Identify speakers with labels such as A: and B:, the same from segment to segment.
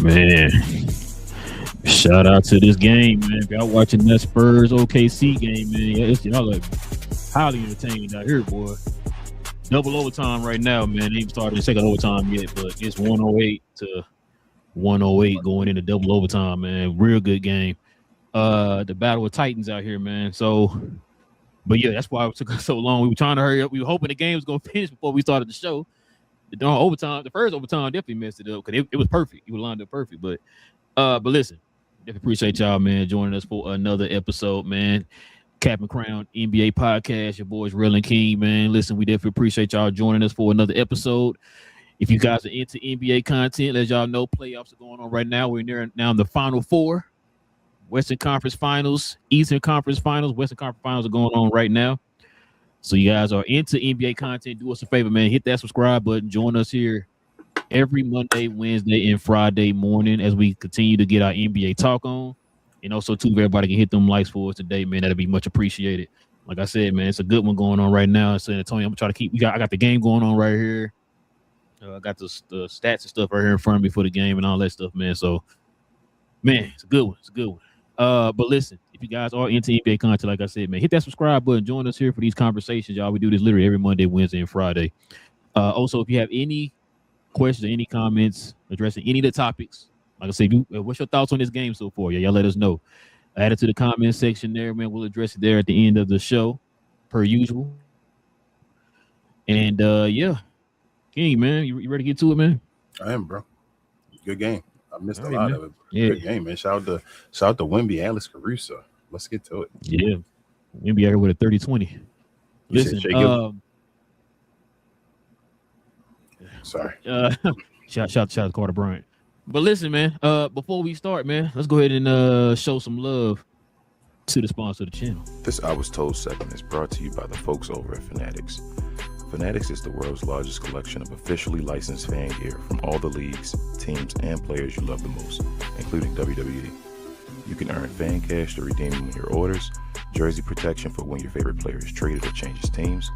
A: Man, shout out to this game, man. If y'all watching that Spurs OKC game, man, y'all like highly entertained out here, boy. Double overtime right now, man. They even started the second overtime yet, but it's 108 to 108 going into double overtime, man. Real good game. The battle of Titans out here, man. So, but yeah, that's why it took us so long. We were trying to hurry up. We were hoping the game was gonna finish before we started the show. The first overtime definitely messed it up because it was perfect. It was lined up perfect. But listen, definitely appreciate y'all, man, joining us for another episode, man. Cap and Crown NBA podcast. Your boys Relle and King, man. Listen, we definitely appreciate y'all joining us for another episode. If you guys are into NBA content, as y'all know, playoffs are going on right now. We're near now in the Final Four. Western Conference Finals, Eastern Conference Finals, Western Conference Finals are going on right now. So you guys are into NBA content, do us a favor, man. Hit that subscribe button. Join us here every Monday, Wednesday, and Friday morning as we continue to get our NBA talk on. And also, too, if everybody can hit them likes for us today, man, that'd be much appreciated. Like I said, man, it's a good one going on right now in San Antonio. I'm trying to keep. I got the game going on right here. I got the stats and stuff right here in front of me for the game and all that stuff, man. So, man, it's a good one. It's a good one. But listen, if you guys are into NBA content, like I said, man, hit that subscribe button. Join us here for these conversations, y'all. We do this literally every Monday, Wednesday, and Friday. Also, if you have any questions or any comments addressing any of the topics, like I said, what's your thoughts on this game so far? Yeah, y'all let us know. Add it to the comment section there, man. We'll address it there at the end of the show, per usual. And yeah, King, man, you ready to get to it, man?
B: I am, bro. Good game. I missed a lot of it. Yeah. Good game, man. Shout out to Wemby, Alex Caruso. Let's get to it.
A: Yeah. Wemby out here with a 30-20. Listen,
B: sorry.
A: Shout out to Carter Bryant. But listen, man, before we start, man, let's go ahead and show some love to the sponsor of the channel.
C: This I Was Told segment is brought to you by the folks over at Fanatics. Fanatics is the world's largest collection of officially licensed fan gear from all the leagues, teams, and players you love the most, including WWE. You can earn fan cash to redeem when your orders, jersey protection for when your favorite player is traded or changes teams.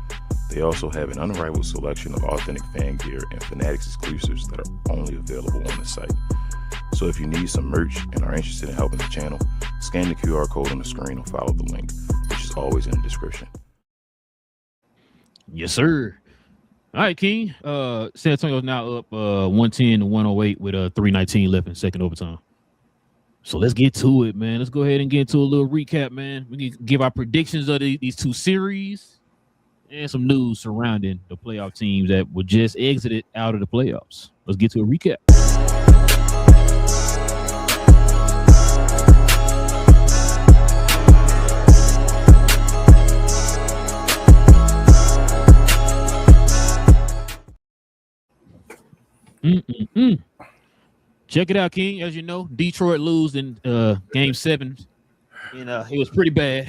C: They also have an unrivaled selection of authentic fan gear and Fanatics exclusives that are only available on the site. So if you need some merch and are interested in helping the channel, scan the QR code on the screen or follow the link, which is always in the description.
A: Yes, sir. All right, King. San Antonio's now up 110 to 108 with 3:19 left in second overtime. So let's get to it, man. Let's go ahead and get into a little recap, man. We can give our predictions of these two series and some news surrounding the playoff teams that were just exited out of the playoffs. Let's get to a recap. Check it out, King. As you know, Detroit lose in game 7, and it was pretty bad.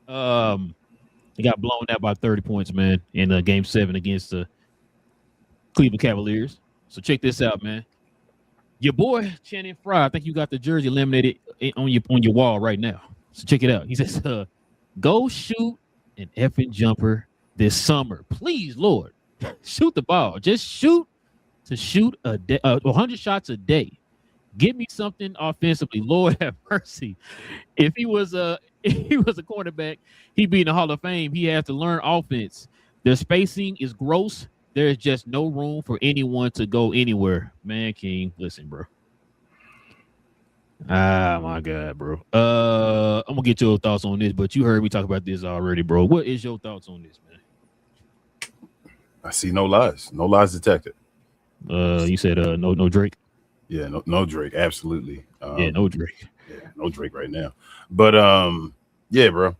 A: They got blown out by 30 points, man, in game 7 against the Cleveland Cavaliers. So check this out, man. Your boy Channing Frye, I think you got the jersey laminated on your wall right now. So check it out. He says, "Go shoot an effing jumper this summer, please, Lord. Shoot the ball. Just shoot." To shoot 100 shots a day. Give me something offensively. Lord have mercy. If he was a quarterback, he'd be in the Hall of Fame. He has to learn offense. The spacing is gross. There's just no room for anyone to go anywhere. Man, King, listen, bro. Ah, my God, bro. I'm gonna get your thoughts on this, but you heard me talk about this already, bro. What is your thoughts on this, man?
B: I see no lies. No lies detected.
A: You said no Drake.
B: Yeah, no Drake, absolutely.
A: Yeah, no Drake.
B: Yeah, no Drake right now. But yeah, bro,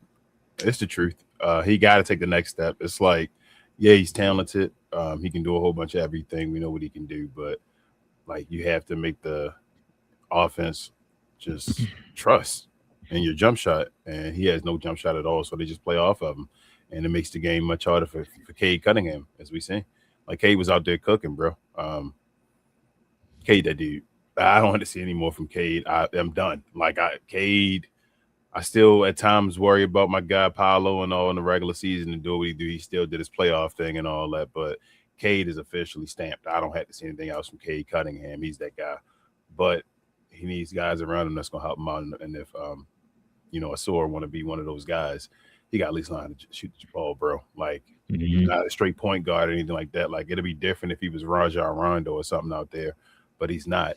B: it's the truth. He got to take the next step. It's like, yeah, he's talented. He can do a whole bunch of everything. We know what he can do, but like you have to make the offense just trust in your jump shot, and he has no jump shot at all. So they just play off of him, and it makes the game much harder for Cade Cunningham, as we see. Like Cade was out there cooking, bro. Cade, that dude. I don't want to see any more from Cade. I'm done. Like Cade, I still at times worry about my guy Paolo and all in the regular season and do what he do. He still did his playoff thing and all that, but Cade is officially stamped. I don't have to see anything else from Cade Cunningham. He's that guy. but he needs guys around him that's gonna help him out. And if Asor want to be one of those guys, he got at least learn how to shoot the ball, bro. Like he's not a straight point guard or anything like that. Like it'd be different if he was Rajon Rondo or something out there, but he's not.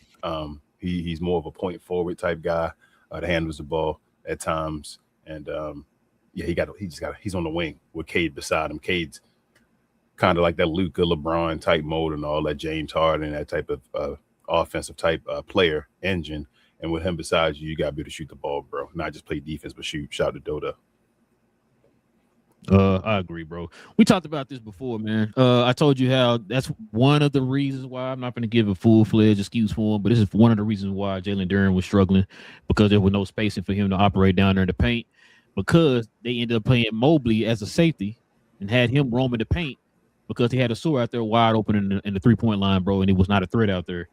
B: He's more of a point forward type guy that handles the ball at times, and he's on the wing with Cade beside him. Cade's kind of like that Luka, LeBron type mode and all that, James Harden, that type of offensive type player engine. And with him beside you, you got to be able to shoot the ball, bro. Not just play defense, but shoot. Shout to Doda.
A: I agree, bro. We talked about this before, man. I told you how that's one of the reasons why I'm not going to give a full-fledged excuse for him, but this is one of the reasons why Jalen Duren was struggling, because there was no spacing for him to operate down there in the paint, because they ended up playing Mobley as a safety and had him roaming the paint because he had a Asor out there wide open in the three-point line, bro, and it was not a threat out there.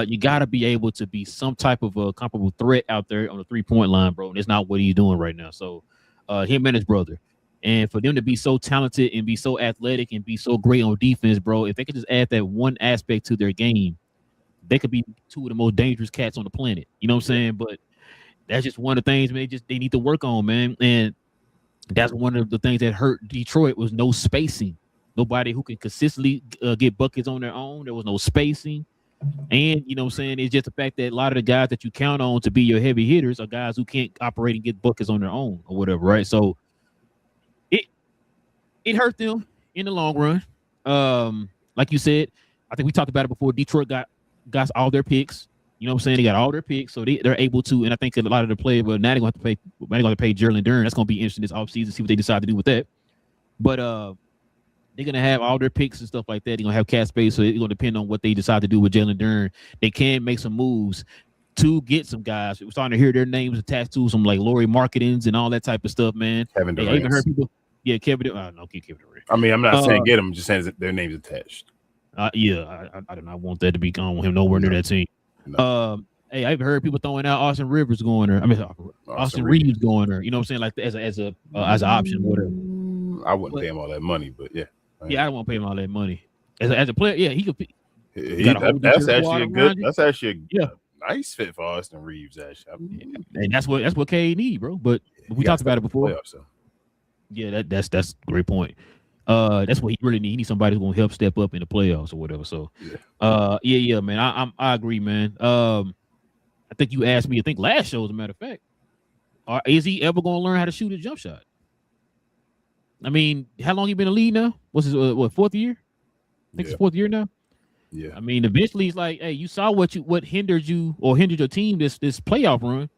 A: You got to be able to be some type of a comparable threat out there on the three-point line, bro, and it's not what he's doing right now. So him and his brother. And for them to be so talented and be so athletic and be so great on defense, bro, if they could just add that one aspect to their game, they could be two of the most dangerous cats on the planet. You know what I'm saying? But that's just one of the things, man, they need to work on, man. And that's one of the things that hurt Detroit was no spacing. Nobody who can consistently get buckets on their own. There was no spacing. And, you know what I'm saying, it's just the fact that a lot of the guys that you count on to be your heavy hitters are guys who can't operate and get buckets on their own or whatever, right? So it hurt them in the long run. Like you said, I think we talked about it before. Detroit got all their picks. You know what I'm saying? They got all their picks, so they're able to. And I think a lot of the players, but now they're going to pay Jalen Duren. That's going to be interesting this offseason, see what they decide to do with that. But they're going to have all their picks and stuff like that. They're going to have cap space, so it's going to depend on what they decide to do with Jalen Duren. They can make some moves to get some guys. We're starting to hear their names attached to some like Laurie Marketings and all that type of stuff, man.
B: Kevin Durant.
A: I even heard people. Yeah, Kevin. No, Kevin Durant.
B: I mean, I'm not saying get them, just saying that their names attached.
A: I do not want that to be gone with him nowhere near that team. No. Hey, I've heard people throwing out Austin Rivers going there. I mean, Austin Reeves going there. You know what I'm saying? Like as an option, whatever.
B: I wouldn't pay him all that money, but yeah.
A: Yeah, I don't want to pay him all that money. As a player, yeah, he could.
B: That's actually a nice fit for Austin Reeves. Actually,
A: and that's what K need, bro. But we talked about it before.
B: Playoffs, so.
A: Yeah, that's a great point. That's what he really needs. He needs somebody who's gonna help step up in the playoffs or whatever. So, yeah, man. I agree, man. I think you asked me. I think last show, as a matter of fact, is he ever gonna learn how to shoot a jump shot? I mean, how long he been in the league now? What's his fourth year? I think it's fourth year now.
B: Yeah.
A: I mean, eventually it's like, hey, you saw what hindered you or hindered your team this playoff run.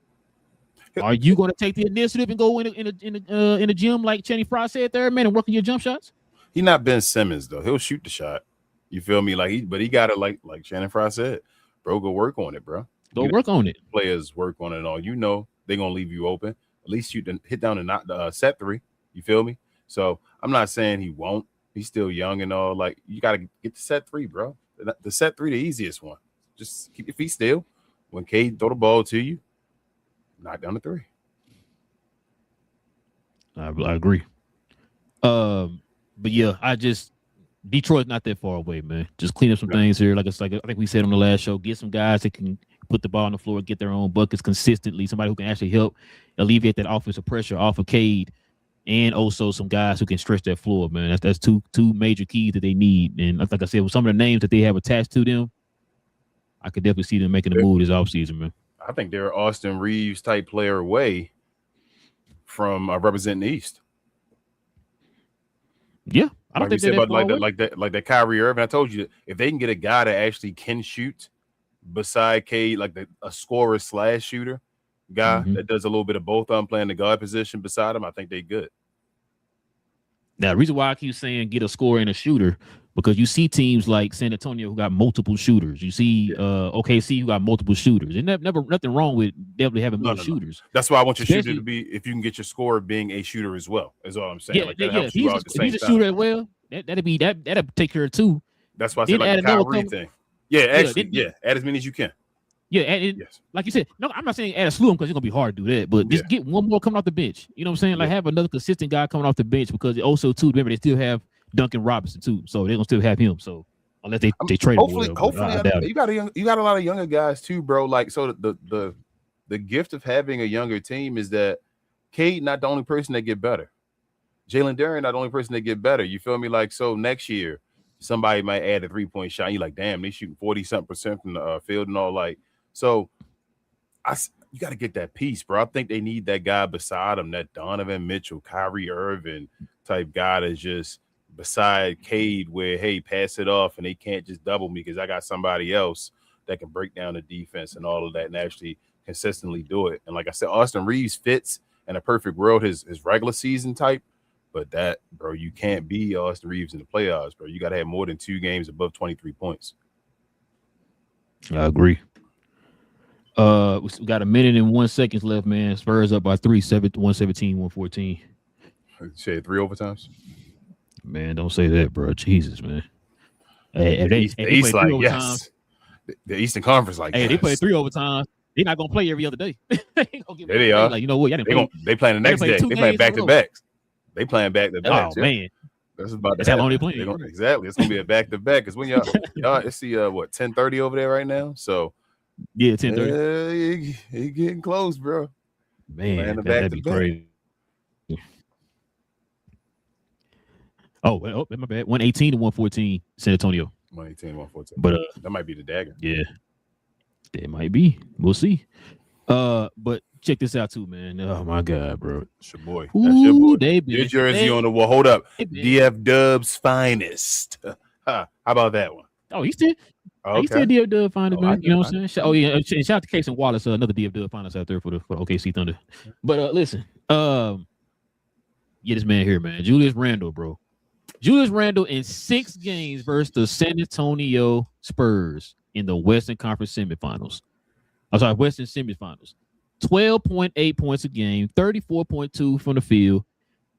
A: Are you going to take the initiative and go in a gym like Channing Frye said there, man, and work on your jump shots?
B: He not Ben Simmons though. He'll shoot the shot. You feel me? But he got to like Channing Frye said, bro. Go work on it, bro.
A: Go work on it.
B: Players work on it and all. You know they're gonna leave you open. At least you hit down and knock the set three. You feel me? So I'm not saying he won't. He's still young and all. Like you got to get the set three, bro. The set three, the easiest one. Just keep your feet still. When Cade throw the ball to you, knock down the three.
A: I agree. But yeah, Detroit's not that far away, man. Just clean up some things here. Like I think we said on the last show, get some guys that can put the ball on the floor, get their own buckets consistently. Somebody who can actually help alleviate that offensive pressure off of Cade, and also some guys who can stretch that floor, man. That's two major keys that they need. And like I said, with some of the names that they have attached to them, I could definitely see them making a move this offseason, man.
B: I think they're Austin Reeves type player away from representing the East.
A: Yeah, I don't think they're
B: like that Kyrie Irving. I told you, if they can get a guy that actually can shoot beside Cade, like a scorer / shooter guy that does a little bit of both, playing the guard position beside him, I think they good.
A: Now, the reason why I keep saying get a scorer and a shooter, because you see teams like San Antonio who got multiple shooters. You see OKC who got multiple shooters. And never nothing wrong with definitely having more shooters.
B: That's why I want your shooter to be, if you can get your scorer being a shooter as well, is all I'm saying.
A: If he's a shooter as well, that'll take care of two.
B: That's why I said like the Kyrie thing. Yeah, actually, add as many as you can.
A: Yeah, like you said, no, I'm not saying add a slew because it's gonna be hard to do that, but just get one more coming off the bench. You know what I'm saying? Like have another consistent guy coming off the bench, because also too, remember they still have Duncan Robinson too, so they're gonna still have him. So unless they trade him.
B: Hopefully,
A: I doubt it.
B: you got a lot of younger guys too, bro. Like, so the gift of having a younger team is that Cade not the only person that get better. Jalen Duren not the only person that get better. You feel me? Like, so next year, somebody might add a 3-point shot. You're like, damn, they shooting 40-something% from the field and all. Like, so you got to get that piece, bro. I think they need that guy beside him, that Donovan Mitchell, Kyrie Irving type guy that's just beside Cade, where, hey, pass it off and they can't just double me because I got somebody else that can break down the defense and all of that and actually consistently do it. And like I said, Austin Reeves fits in a perfect world his regular season type. But that, bro, you can't be Austin Reeves in the playoffs, bro. You got to have more than 2 games above 23 points.
A: I agree. We got a minute and 1 second left, man. Spurs up by 3, 117, 114.
B: Say 3 overtimes?
A: Man, don't say that, bro. Jesus, man. Hey,
B: the East, like, yes. The Eastern Conference, like,
A: hey,
B: yes.
A: They play 3 overtimes. They're not gonna play every other day.
B: They are.
A: Like, you know what?
B: They playing the next day. They playing back to backs. They playing back to back.
A: Oh man,
B: that's about.
A: That's how long they playing.
B: Exactly. It's gonna be a back to back because when y'all it's the 10:30 over there right now. So
A: yeah, 10:30.
B: He getting close, bro.
A: Man, that'd be crazy. Oh, well, my bad. 118 to 114, San Antonio.
B: 118, 114.
A: But
B: that might be the dagger.
A: Yeah, it might be. We'll see. But check this out too, man. Oh my God, bro.
B: It's your boy. That's your boy. Your jersey on the wall. Hold up. DF Dub's finest. How about that one?
A: Oh, he's still DF Dub finest, man. You know what I'm saying? Oh yeah, and shout out to Case and Wallace, another DF Dub finest out there for the OKC Thunder. But listen, get this man here, man. Julius Randle, bro. Julius Randle in 6 games versus the San Antonio Spurs in the Western Conference semifinals. Western semifinals. 12.8 points a game, 34.2 from the field,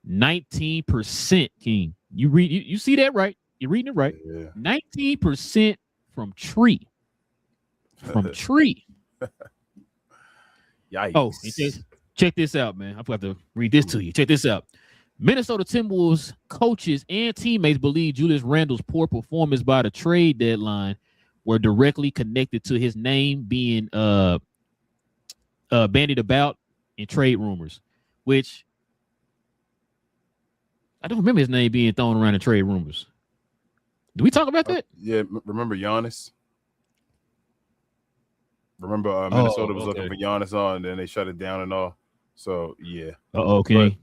A: 19%. King, you see that right? You're reading it right.
B: Yeah.
A: 19% from tree. From tree.
B: Yikes.
A: Oh, check this out, man. I forgot to read this to you. Check this out. Minnesota Timberwolves coaches and teammates believe Julius Randle's poor performance by the trade deadline were directly connected to his name being bandied about in trade rumors, which I don't remember his name being thrown around in trade rumors. Do we talk about that?
B: Yeah, remember Giannis? Remember Minnesota was looking for Giannis on, and then they shut it down and all. So, yeah.
A: Okay.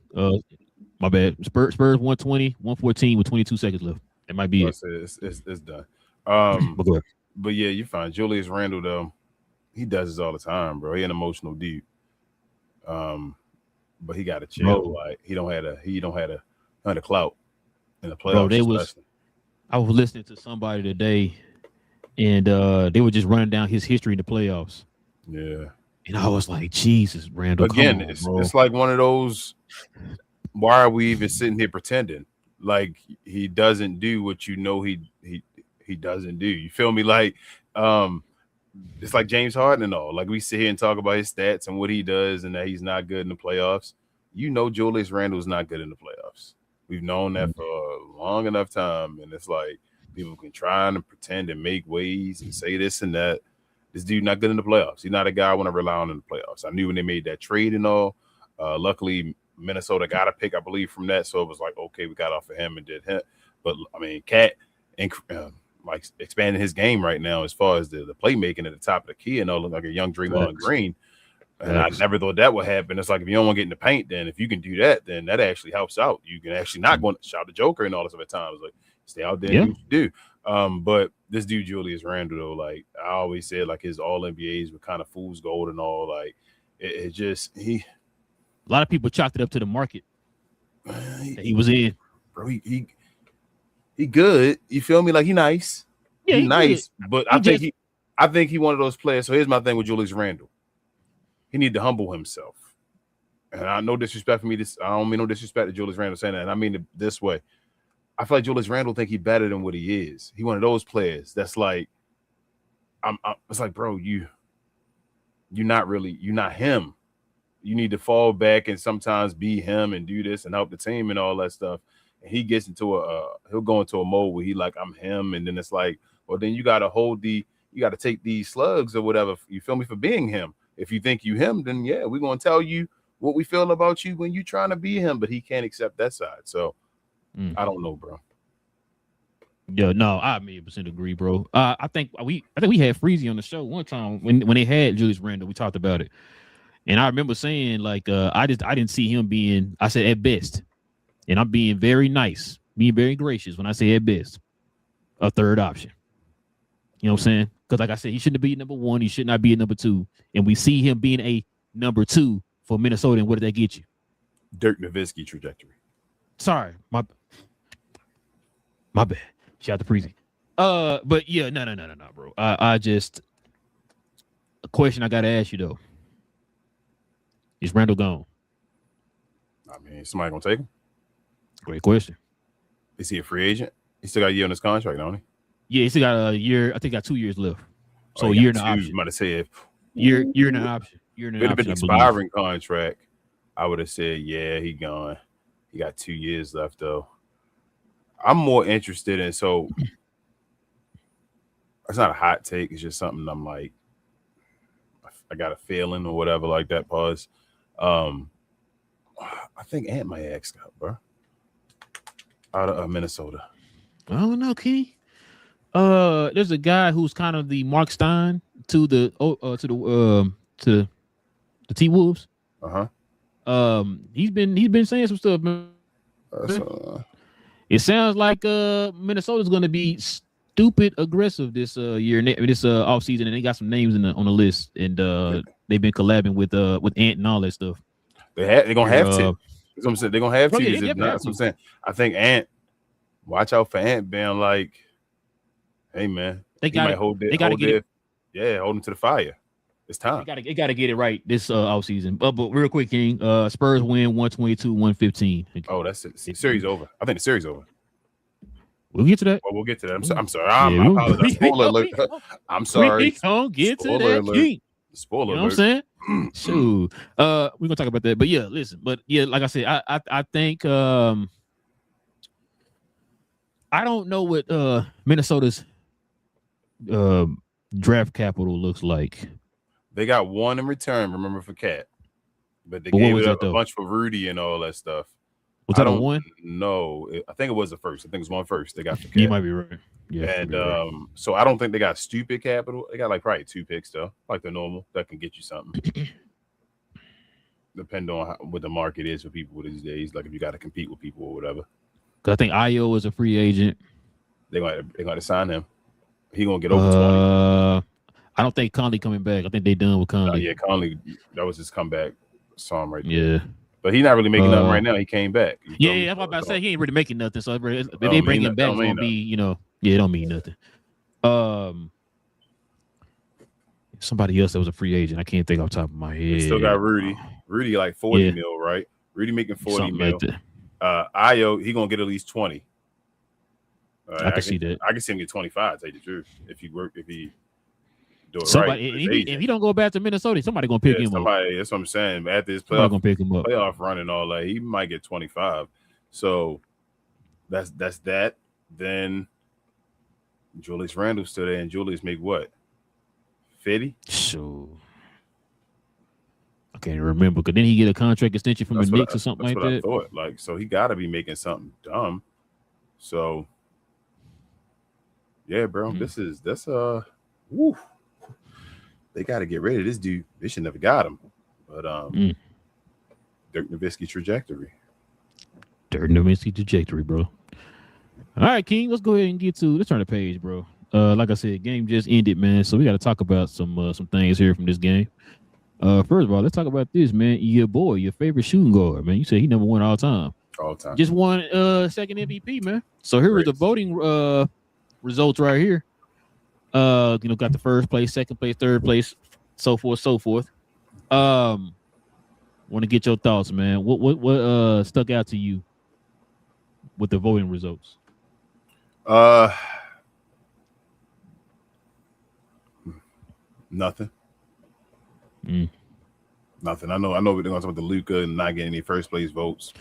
A: My bad. Spurs 120, 114 with 22 seconds left. That might be it.
B: It's done. But yeah, you find Julius Randle, though, he does this all the time, bro. He an emotional dude. But he got to chill. Bro. Like he don't have a clout in the playoffs. Bro,
A: I was listening to somebody today, and they were just running down his history in the playoffs.
B: Yeah.
A: And I was like, Jesus, Randle.
B: Again,
A: come on,
B: bro. It's like one of those. Why are we even sitting here pretending like he doesn't do what you know he doesn't do? You feel me? Like it's like James Harden and all. Like we sit here and talk about his stats and what he does and that he's not good in the playoffs. You know Julius Randle's not good in the playoffs. We've known that for a long enough time, and it's like people can try and pretend and make ways and say this and that. This dude not good in the playoffs. He's not a guy I want to rely on in the playoffs. I knew when they made that trade and all. Luckily, Minnesota got a pick, I believe, from that. So it was like, okay, we got off of him and did him. But I mean, Cat like expanding his game right now as far as the playmaking at the top of the key and all, look like a young Draymond Green. And I never thought that would happen. It's like if you don't want to get in the paint, then if you can do that, then that actually helps out. You can actually not go and shout the Joker and all this other times. Like stay out there and do what you do. But this dude Julius Randle, though, like I always said, like his all NBAs were kind of fool's gold and all. Like it just a
A: lot of people chalked it up to the market that he was in.
B: Bro, he good. You feel me? Like he nice.
A: Yeah,
B: he nice. Good. But I think he one of those players. So here's my thing with Julius Randle. He need to humble himself. And I no disrespect for me. I don't mean no disrespect to Julius Randle saying that. And I mean it this way. I feel like Julius Randle think he's better than what he is. He one of those players that's like, it's like, bro, you're not him. You need to fall back and sometimes be him and do this and help the team and all that stuff. and he gets into he'll go into a mode where he like I'm him, and then it's like, well, then you got to take these slugs or whatever. You feel me, for being him. If you think you him, then yeah, we're gonna tell you what we feel about you when you trying to be him, but he can't accept that side. So I don't know, bro.
A: Yeah, no, I 100% agree, bro. I think we had Freezy on the show one time when they had Julius Randle. We talked about it, and I remember saying like I didn't see him being. I said at best, and I'm being very nice, being very gracious when I say at best, a third option. You know what I'm saying? Because like I said, he shouldn't be number one. He should not be a number two, and we see him being a number two for Minnesota. And what did that get you?
B: Dirk Nowitzki trajectory.
A: Sorry, my bad. Shout out to Preezy. But yeah, no, bro. I just a question I gotta ask you though. Is Randall gone?
B: I mean, somebody gonna take him?
A: Great question.
B: Is he a free agent? He still got a year on his contract, don't he?
A: Yeah, he still got a year. I think he got 2 years left. So a year and an option.
B: Might have said
A: year and an option. Year and an option.
B: Been expiring contract. I would have said, yeah, he gone. He got 2 years left though. I'm more interested in, so it's not a hot take. It's just something I'm like, I got a feeling or whatever like that. Pause. I think Ant might ask out, bro. Out of Minnesota.
A: I don't know, Key. There's a guy who's kind of the Mark Stein to the T Wolves. He's been saying some stuff, man. It sounds like Minnesota's going to be stupid aggressive this year, this off season, and they got some names on the list, and they've been collabing with Ant and all that stuff.
B: They're gonna have to. That's what I'm saying. They're gonna have to.
A: Yeah,
B: That's what I'm saying. I think Ant. Watch out for Ant being like, hey man,
A: they got to hold him
B: to the fire. It's time.
A: They got to get it right this off season. But real quick, King, Spurs win 122-115.
B: Oh, that's it. The series over. I think the series over.
A: We'll get to that.
B: Well, we'll get to that. I'm sorry. I apologize. Spoiler alert. I'm sorry.
A: We gonna get to that, King.
B: Spoiler
A: alert. You know what I'm saying? Shoot. We're gonna talk about that. But yeah, listen. But yeah, like I said, I think I don't know what Minnesota's draft capital looks like.
B: They got one in return, remember, for Cat. But they gave it up a bunch for Rudy and all that stuff.
A: Was that a one?
B: No, I think it was the first. I think it was one first. They got for Cat.
A: You might be right. Yeah.
B: And so I don't think they got stupid capital. They got like probably 2 picks though, like the normal that can get you something. Depending on what the market is for people these days, like if you got to compete with people or whatever.
A: Because I think Io is a free agent.
B: They're going to sign him. He gonna get over 20.
A: I don't think Conley coming back. I think they done with Conley.
B: Yeah, Conley, that was his comeback song right there.
A: Yeah.
B: But he's not really making nothing right now. He came back.
A: Yeah, that's what I'm about to say. He ain't really making nothing. So if they bring him back, it's gonna be, it don't mean nothing. Somebody else that was a free agent. I can't think off the top of my head.
B: They still got Rudy. Rudy like 40 mil, right? Rudy making 40 mil. Like Io, he gonna get at least 20.
A: I can see that.
B: I can see him get 25. To tell you the truth, if he do it
A: right. If he don't go back to Minnesota, somebody gonna pick him up.
B: That's what I'm saying. After his
A: gonna pick him up.
B: Playoff run and all that, he might get 25. So that's that. Then Julius Randle's still there, and Julius make what? 50?
A: So I can't remember. Because then he get a contract extension from the Knicks or something like that.
B: I thought. Like, so he got to be making something dumb. So yeah, bro, that's woo. They got to get rid of this dude. They should never got him. But Dirk Nowitzki trajectory.
A: Dirk Nowitzki trajectory, bro. All right, King, let's go ahead and let's turn the page, bro. Like I said, game just ended, man. So we got to talk about some things here from this game. First of all, let's talk about this, man. Your boy, your favorite shooting guard, man. You said he number one all time.
B: All time.
A: Just won second MVP, man. So here is the voting results right here. Got the first place, second place, third place, so forth. Want to get your thoughts, man. What stuck out to you with the voting results?
B: Nothing. Nothing. I know we're gonna talk about the Luka and not getting any first place votes.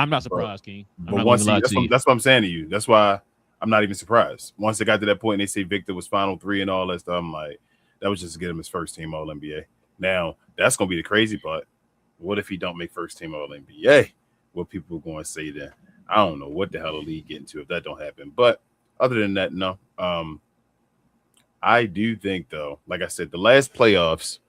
A: I'm not surprised, King. I'm
B: But
A: not
B: once
A: gonna lie to you.
B: that's what I'm saying to you. That's why I'm not even surprised. Once they got to that point and they say Victor was final 3 and all that stuff, I'm like, that was just to get him his first team All NBA. Now that's gonna be the crazy part. What if he don't make first team All NBA? What people are going to say then? I don't know what the hell the league get into if that don't happen. But other than that, no. I do think though, like I said, the last playoffs,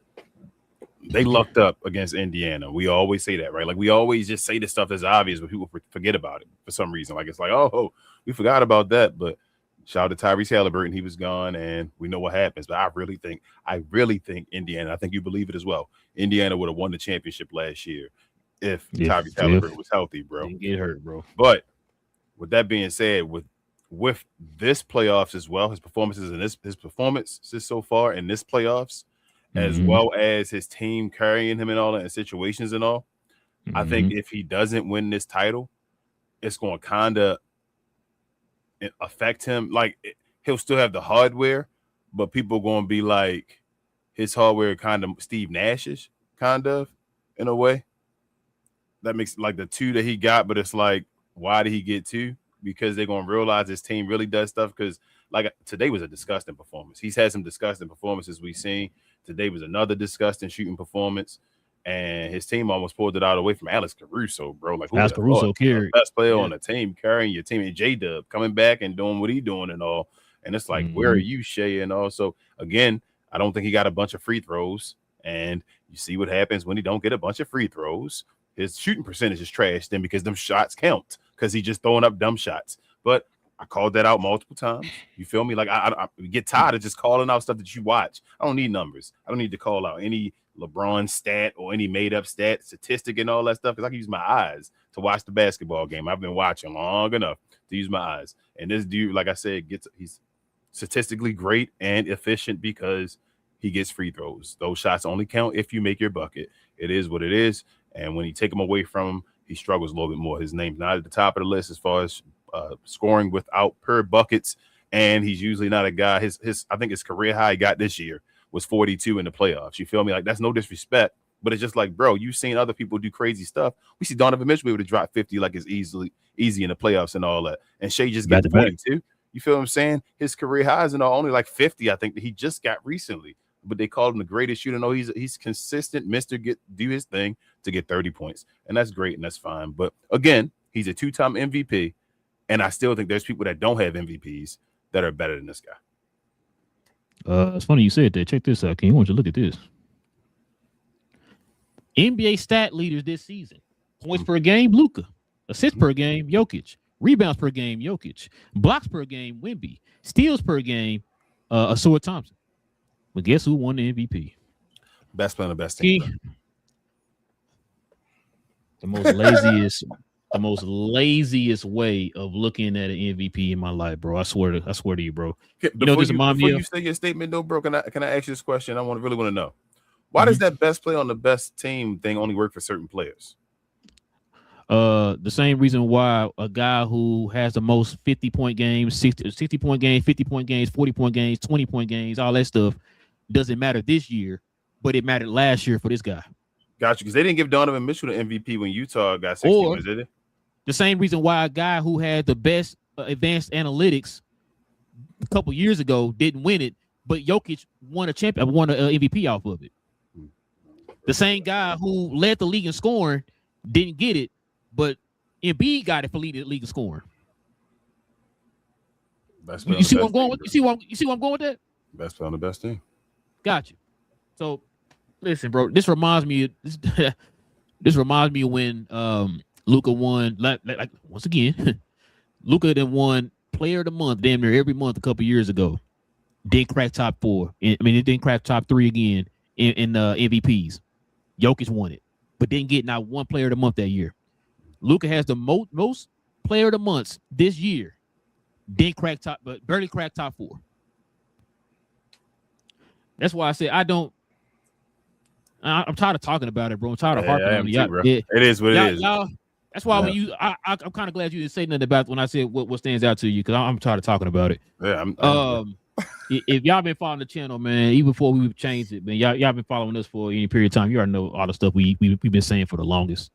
B: they lucked up against Indiana. We always say that, right? Like we always just say the stuff that's obvious, but people forget about it for some reason. Like it's like, oh, we forgot about that. But shout out to Tyrese Halliburton, he was gone, and we know what happens. But I really think Indiana. I think you believe it as well. Indiana would have won the championship last year if Tyrese Halliburton was healthy, bro.
A: Didn't get hurt, bro.
B: But with that being said, with this playoffs as well, his performances and his performances so far in this playoffs, as well as his team carrying him and all that in situations and all, I think if he doesn't win this title, it's going to kind of affect him. Like he'll still have the hardware, but people are going to be like his hardware kind of Steve Nash's kind of in a way. That makes like the 2 that he got, but it's like, why did he get 2? Because they're going to realize his team really does stuff. Because like today was a disgusting performance. He's had some disgusting performances we've seen. Today was another disgusting shooting performance, and his team almost pulled it out away from Alex Caruso, bro. Like
A: Alex Caruso carried
B: best player on the team, carrying your team, and J-Dub coming back and doing what he's doing and all. And it's like, where are you, Shea? And also, again, I don't think he got a bunch of free throws. And you see what happens when he don't get a bunch of free throws. His shooting percentage is trash then because them shots count because he's just throwing up dumb shots. But I called that out multiple times. You feel me? Like I get tired of just calling out stuff that you watch. I don't need numbers. I don't need to call out any LeBron stat or any made up statistic and all that stuff because I can use my eyes to watch the basketball game. I've been watching long enough to use my eyes. And this dude, like I said, he's statistically great and efficient because he gets free throws. Those shots only count if you make your bucket. It is what it is. And when you take him away from him, he struggles a little bit more. His name's not at the top of the list as far as scoring without per buckets, and he's usually not a guy. I think his career high he got this year was 42 in the playoffs. You feel me? Like that's no disrespect, but it's just like, bro, you've seen other people do crazy stuff. We see Donovan Mitchell be able to drop 50 like it's easy in the playoffs and all that, and Shea just gets 42. You feel what I'm saying? His career highs and all only like 50, I think that he just got recently. But they called him the greatest shooter. No, he's consistent, do his thing to get 30 points, and that's great and that's fine. But again, he's a 2-time MVP. And I still think there's people that don't have MVPs that are better than this guy.
A: It's funny you said that. Check this out, King. I want you to look at this. NBA stat leaders this season. Points per game, Luka. Assists per game, Jokic. Rebounds per game, Jokic. Blocks per game, Wemby. Steals per game, Asua Thompson. But guess who won the MVP?
B: Best player on the best team.
A: The most laziest way of looking at an MVP in my life, bro. I swear to you, bro.
B: Before you say your statement, though, bro, can I ask you this question? I really want to know. Why does that best player on the best team thing only work for certain players?
A: The same reason why a guy who has the most 50-point games, 60-point games, 50-point games, 40-point games, 20-point games, all that stuff doesn't matter this year, but it mattered last year for this guy.
B: Got you, because they didn't give Donovan Mitchell the MVP when Utah got 60 wins, did they?
A: The same reason why a guy who had the best advanced analytics a couple years ago didn't win it, but Jokic won an MVP off of it. The same guy who led the league in scoring didn't get it, but Embiid got it for leading the league in scoring. You see where I'm going with? You see where I'm going with that?
B: Best player on the best team.
A: Got you. So listen, bro. This reminds me when Luka won. Like once again, Luka then won Player of the Month damn near every month a couple years ago. Didn't crack top 4. It didn't crack top 3 again in MVPs. Jokic won it, but didn't get not one Player of the Month that year. Luka has the most Player of the Months this year. Didn't crack top, but barely cracked top 4. That's why I say I'm tired of talking about it, bro. I'm tired of harping on it.
B: Bro. It is what it is.
A: That's why when I'm kind of glad you didn't say nothing about when I said what stands out to you, because I'm tired of talking about it.
B: Yeah.
A: If y'all been following the channel, man, even before we changed it, man, y'all been following us for any period of time. You already know all the stuff we've been saying for the longest.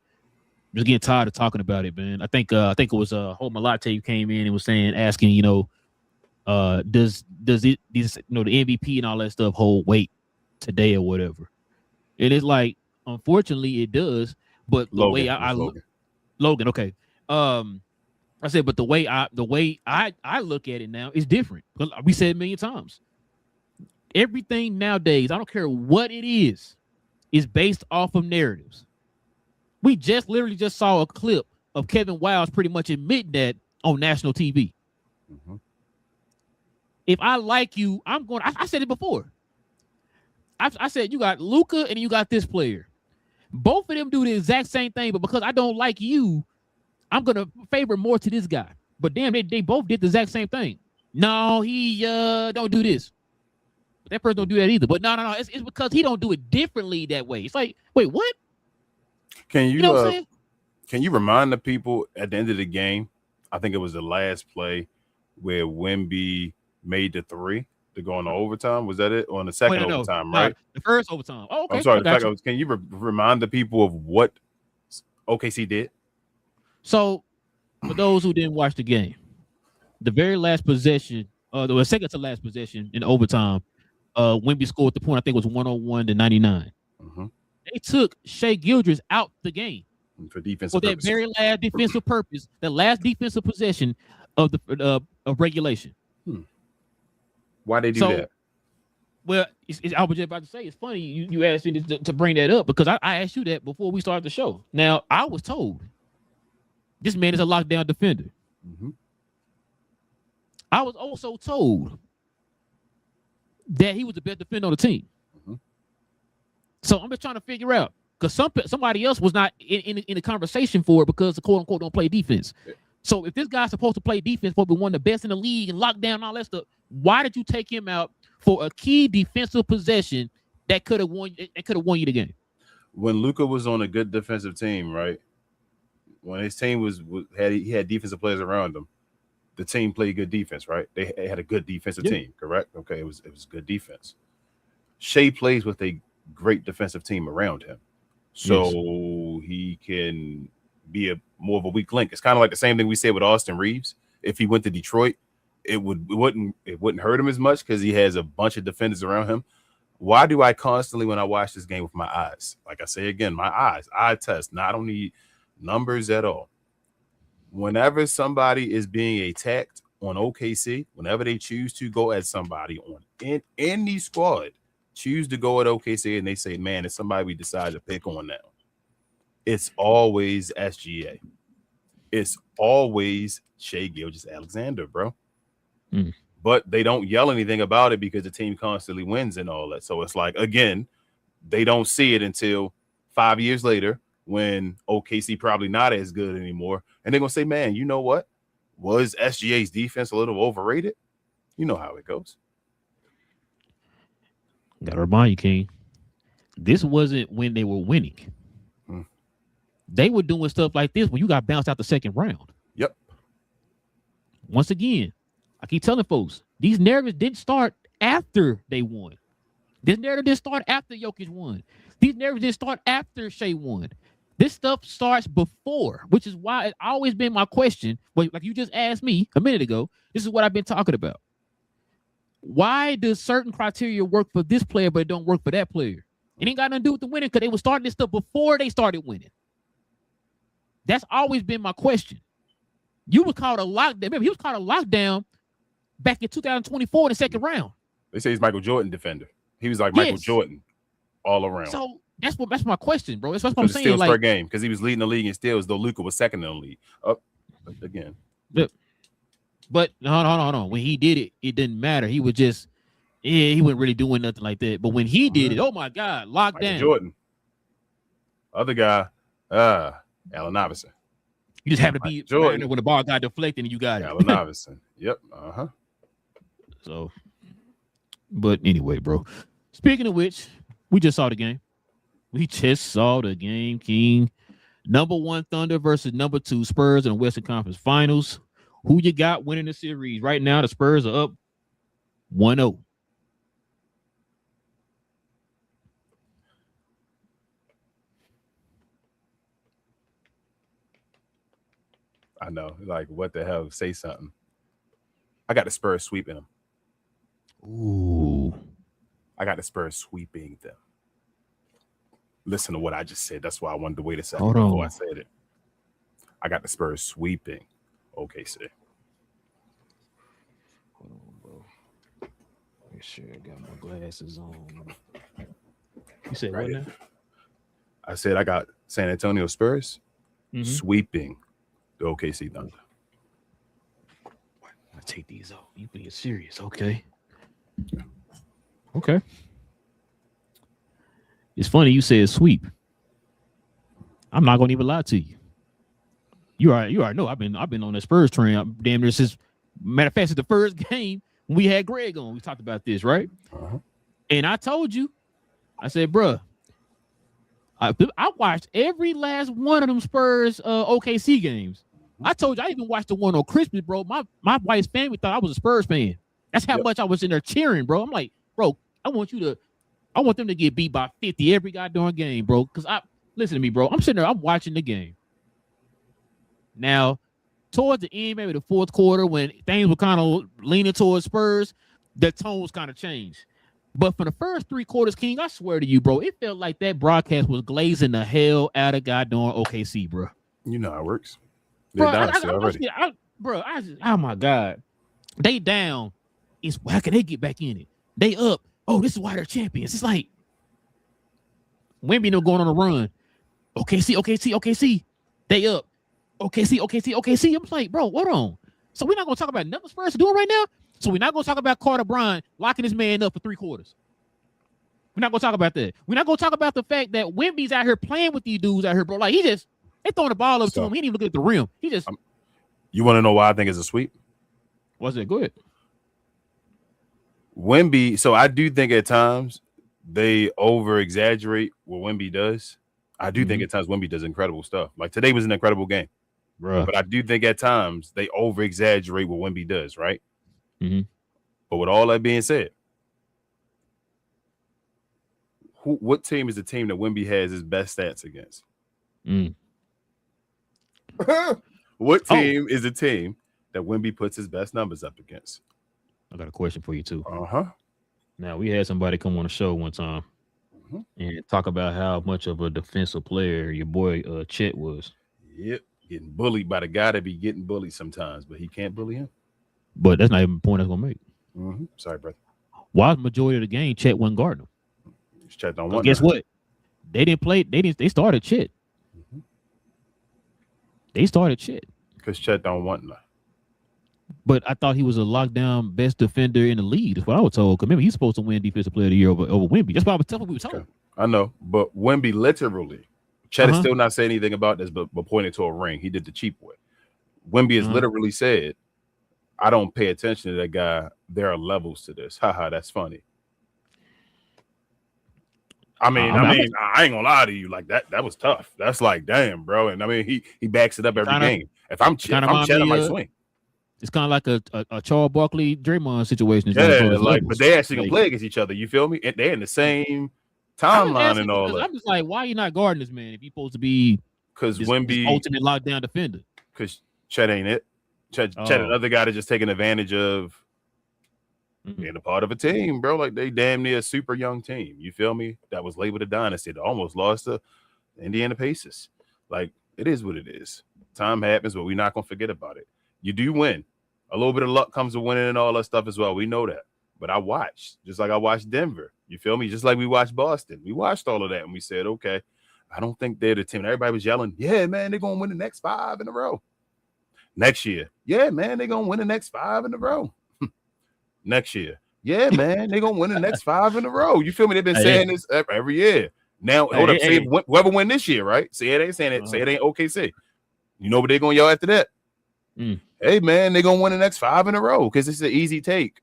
A: Just getting tired of talking about it, man. I think it was Hope Malate who came in and was asking, does it these the MVP and all that stuff hold weight today or whatever? And it's like, unfortunately, it does. But the way Logan, okay. I said, but the way I look at it now is different. Because we said a million times, everything nowadays, I don't care what it is based off of narratives. We literally just saw a clip of Kevin Wiles pretty much admitting that on national TV.
B: Mm-hmm.
A: If I like you, I'm going. I said it before. I said you got Luka and you got this player. Both of them do the exact same thing, but because I don't like you, I'm gonna favor more to this guy. But damn, they both did the exact same thing. No, he don't do this. That person don't do that either. But no. It's because he don't do it differently that way. It's like, wait, what?
B: Can
A: you know what I'm saying?
B: Can you remind the people at the end of the game? I think it was the last play where Wemby made the three to go into overtime. Was that it? Or on the second overtime, right?
A: The first overtime. Oh, okay.
B: I'm sorry. Can you remind the people of what OKC did?
A: So, for those who didn't watch the game, the very last possession, the second to last possession in overtime, Wemby scored the point. I think it was 101 to 99.
B: Mm-hmm.
A: They took Shai Gilgeous out the game
B: for defensive
A: that very last defensive purpose, the last defensive possession of the of regulation.
B: Why they do that?
A: Well, I was just about to say, it's funny you asked me to bring that up because I asked you that before we started the show. Now, I was told this man is a lockdown defender.
B: Mm-hmm.
A: I was also told that he was the best defender on the team.
B: Mm-hmm.
A: So I'm just trying to figure out, because somebody else was not in the conversation for it because the quote unquote don't play defense. Yeah. So if this guy's supposed to play defense, supposed to be one of the best in the league and lockdown and all that stuff, why did you take him out for a key defensive possession that could have won you the game?
B: When Luka was on a good defensive team, right? When his team he had defensive players around him, the team played good defense, right? They had a good defensive team, correct? Okay, it was good defense. Shai plays with a great defensive team around him, so he can be more of a weak link. It's kind of like the same thing we said with Austin Reeves. If he went to Detroit, it wouldn't hurt him as much because he has a bunch of defenders around him. Why do I constantly, when I watch this game with my eyes, like I say again, my eyes, eye test. Now I don't need numbers at all. Whenever somebody is being attacked on OKC, whenever they choose to go at somebody in any squad, choose to go at OKC, and they say, man, it's somebody we decide to pick on now. It's always SGA. It's always Shai Gilgeous-Alexander, bro. But they don't yell anything about it because the team constantly wins and all that. So it's like, again, they don't see it until 5 years later when OKC probably not as good anymore. And they're going to say, man, you know what? Was SGA's defense a little overrated? You know how it goes.
A: Got to remind you, King, this wasn't when they were winning. They were doing stuff like this when you got bounced out the second round.
B: Yep.
A: Once again, I keep telling folks, these narratives didn't start after they won. This narrative didn't start after Jokic won. These narratives didn't start after Shai won. This stuff starts before, which is why it's always been my question. But like you just asked me a minute ago, this is what I've been talking about. Why does certain criteria work for this player, but it don't work for that player? It ain't got nothing to do with the winning because they were starting this stuff before they started winning. That's always been my question. You were called a lockdown. Remember, he was called a lockdown back in 2024 in the second round.
B: They say he's Michael Jordan defender. He was like Michael Jordan all around.
A: So that's my question, bro. That's what I'm saying.
B: Steals per game because he was leading the league in steals, though Luka was second in the league. Again.
A: But hold on. When he did it, it didn't matter. He was just, he wasn't really doing nothing like that. But when he did it, oh my God, lockdown.
B: Jordan. Other guy, Allen Iverson.
A: You just have to be Jordan when the ball got deflected and you got it.
B: Allen Iverson. Yep.
A: So, but anyway, bro. Speaking of which, we just saw the game. King. Number 1 Thunder versus number 2 Spurs in the Western Conference Finals. Who you got winning the series? Right now, the Spurs are up 1-0.
B: I know. Like, what the hell? Say something. I got the Spurs sweeping them.
A: Ooh.
B: I got the Spurs sweeping them. Listen to what I just said. That's why I wanted to wait a second before I said it. I got the Spurs sweeping OKC.
A: Hold on, bro. Make sure I got my glasses on. You said
B: Right.
A: what now?
B: I said I got San Antonio Spurs sweeping the OKC Thunder.
A: I take these off. You being serious, okay? Okay. It's funny you said sweep. I'm not gonna even lie to you. You already know I've been on the Spurs train damn near since, matter of fact, it's the first game when we had Greg on. We talked about this, right? And I told you, I said, bruh, I watched every last one of them Spurs OKC games. I told you I even watched the one on Christmas, bro. My wife's family thought I was a Spurs fan. That's how much I was in there cheering, bro. I'm like, bro, I want them to get beat by 50 every goddamn game, bro. Because listen to me, bro. I'm sitting there, I'm watching the game. Now, towards the end, maybe the fourth quarter, when things were kind of leaning towards Spurs, the tones kind of changed. But for the first 3 quarters, King, I swear to you, bro, it felt like that broadcast was glazing the hell out of goddamn OKC, bro.
B: You know how it works.
A: Bro,
B: already.
A: Oh my God. They down. How can they get back in it? They up. Oh, this is why they're champions. It's like Wemby no going on a run. OKC. They up. OKC. I'm like, bro, hold on. So we're not going to talk about nothing Spurs are doing right now? So we're not going to talk about Carter Bryant locking his man up for 3 quarters. We're not going to talk about that. We're not going to talk about the fact that Wemby's out here playing with these dudes out here, bro. Like, they throwing the ball up to him. He didn't even look at the rim. He just.
B: You want to know why I think it's a sweep?
A: What's it? Go ahead.
B: Wemby. So I do think at times they over exaggerate what Wemby does. I do think at times Wemby does incredible stuff. Like today was an incredible game.
A: Bruh.
B: But I do think at times they over exaggerate what Wemby does, right? But with all that being said, what team is the team that Wemby has his best stats against? What team is the team that Wemby puts his best numbers up against?
A: I got a question for you too.
B: Now
A: we had somebody come on the show one time and talk about how much of a defensive player your boy Chet was.
B: Yep, getting bullied by the guy that be getting bullied sometimes, but he can't bully him.
A: But that's not even the point I was gonna make.
B: Sorry, brother.
A: Why the majority of the game Chet wasn't guarding him?
B: Chet don't want.
A: Guess what? They didn't play. They started Chet. They started Chet
B: because Chet don't want nothing.
A: But I thought he was a lockdown best defender in the league. That's what I was told. Because remember, he's supposed to win Defensive Player of the Year over Wemby. That's what I was telling. We were told.
B: Okay. I know, but Wemby literally, Chet is still not saying anything about this, but pointing to a ring. He did the cheap way. Wemby has literally said, "I don't pay attention to that guy. There are levels to this. Haha, that's funny." I mean, I ain't gonna lie to you. Like that was tough. That's like, damn, bro. And I mean, he backs it up every game. If I'm Chet, I might swing.
A: It's kind of like a Charles Barkley Draymond situation.
B: Yeah, like, but they actually can play against each other. You feel me? And they're in the same timeline and all that.
A: I'm just like, why are you not guarding this man if you're supposed to be
B: because Wemby
A: ultimate lockdown defender?
B: Because Chet ain't it. Chet another guy that's just taking advantage of being a part of a team, bro. Like they damn near a super young team. You feel me? That was labeled a dynasty. They almost lost to Indiana Pacers. Like it is what it is. Time happens, but we're not gonna forget about it. You do win. A little bit of luck comes with winning and all that stuff as well. We know that. But I watched, just like I watched Denver. You feel me? Just like we watched Boston. We watched all of that and we said, okay, I don't think they're the team. Everybody was yelling, yeah, man, they're gonna win the next 5 in a row. Next year, yeah, man, they're gonna win the next 5 in a row. Next year, yeah, man, they're gonna win the next 5 in a row. You feel me? They've been saying this every year. Now, hold up, say whoever win this year, right? Say it ain't saying it. Say it ain't OKC. You know what they're gonna yell after that? Hey, man, they're gonna win the next 5 in a row because it's an easy take.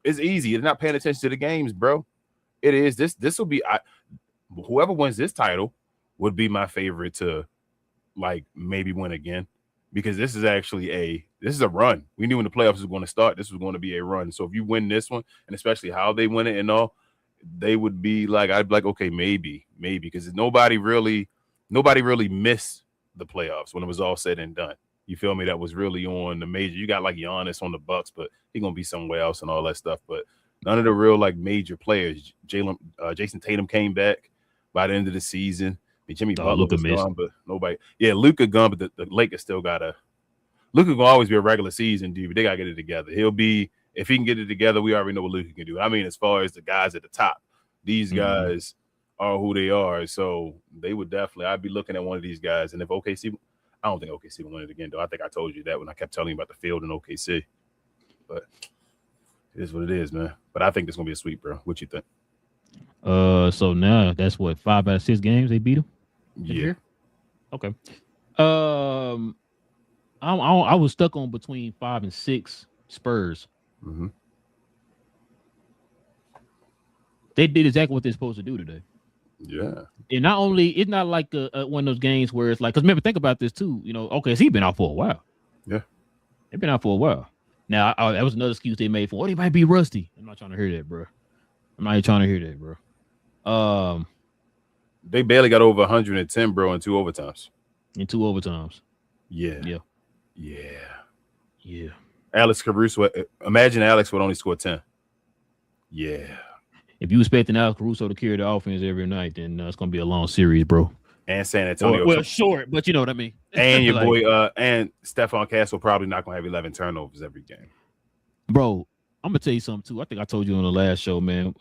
B: It's easy. They're not paying attention to the games, bro. It is. This will be whoever wins this title would be my favorite to like maybe win again. Because this is actually a run. We knew when the playoffs was going to start, this was going to be a run. So if you win this one, and especially how they win it and all, they would be like, I'd be like, okay, maybe, because nobody really missed the playoffs when it was all said and done. You feel me? That was really on the major. You got like Giannis on the Bucks, but he's gonna be somewhere else and all that stuff. But none of the real like major players. Jason Tatum came back by the end of the season. I mean, Jimmy Butler was gone, but nobody. Yeah, Luka gone, but the Lakers still gotta. Luka gonna always be a regular season dude, but they gotta get it together. If he can get it together, we already know what Luka can do. I mean, as far as the guys at the top, these guys are who they are. So they would definitely. I'd be looking at one of these guys, and if OKC, I don't think OKC will win it again, though. I think I told you that when I kept telling you about the field in OKC. But it is what it is, man. But I think it's gonna be a sweep, bro. What you think?
A: So now that's what 5 out of 6 games they beat them.
B: Yeah.
A: Okay. I was stuck on between 5 and 6 Spurs.
B: Mm-hmm.
A: They did exactly what they're supposed to do today.
B: Yeah.
A: And not only, it's not like one of those games where it's like, because remember, think about this too. You know, okay, so he's been out for a while.
B: Yeah.
A: They've been out for a while. Now, that was another excuse they made for, they might be rusty. I'm not trying to hear that, bro.
B: They barely got over 110, bro, in 2 overtimes.
A: Yeah.
B: Alex Caruso, imagine Alex would only score 10. Yeah.
A: If you expecting Alex Caruso to carry the offense every night, then it's going to be a long series, bro.
B: And San Antonio.
A: Well, short, but you know what I mean.
B: And your boy, and Stephon Castle probably not going to have 11 turnovers every game.
A: Bro, I'm going to tell you something, too. I think I told you on the last show, man.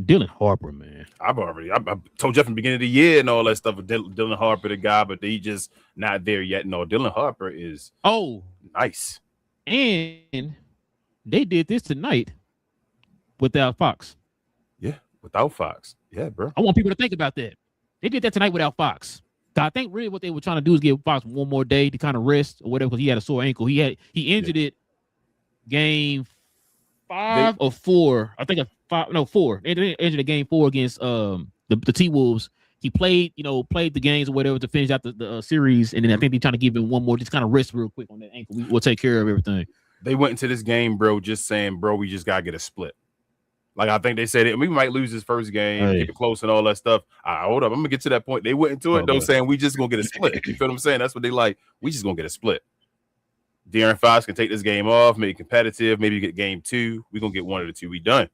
A: Dylan Harper, man.
B: I told you from the beginning of the year and all that stuff. Dylan Harper, the guy, but he just not there yet. No, Dylan Harper is nice.
A: And they did this tonight without Fox.
B: Yeah, without Fox. Yeah, bro.
A: I want people to think about that. They did that tonight without Fox. I think really what they were trying to do is give Fox one more day to kind of rest or whatever, because he had a sore ankle. He injured it game 5 or 4. I think 4. They injured a game 4 against the T-Wolves. He played the games or whatever to finish out the series, and then I think they're trying to give him one more, just kind of rest real quick on that ankle. We'll take care of everything.
B: They went into this game, bro, just saying, bro, we just gotta get a split. Like, I think they said we might lose this first game, keep it close and all that stuff. Hold up, I'm gonna get to that point. They went into it saying we just gonna get a split. You feel what I'm saying? That's what they like. We just gonna get a split. De'Aaron Fox can take this game off, make it competitive, maybe get game 2. We're gonna get one of the 2. We done.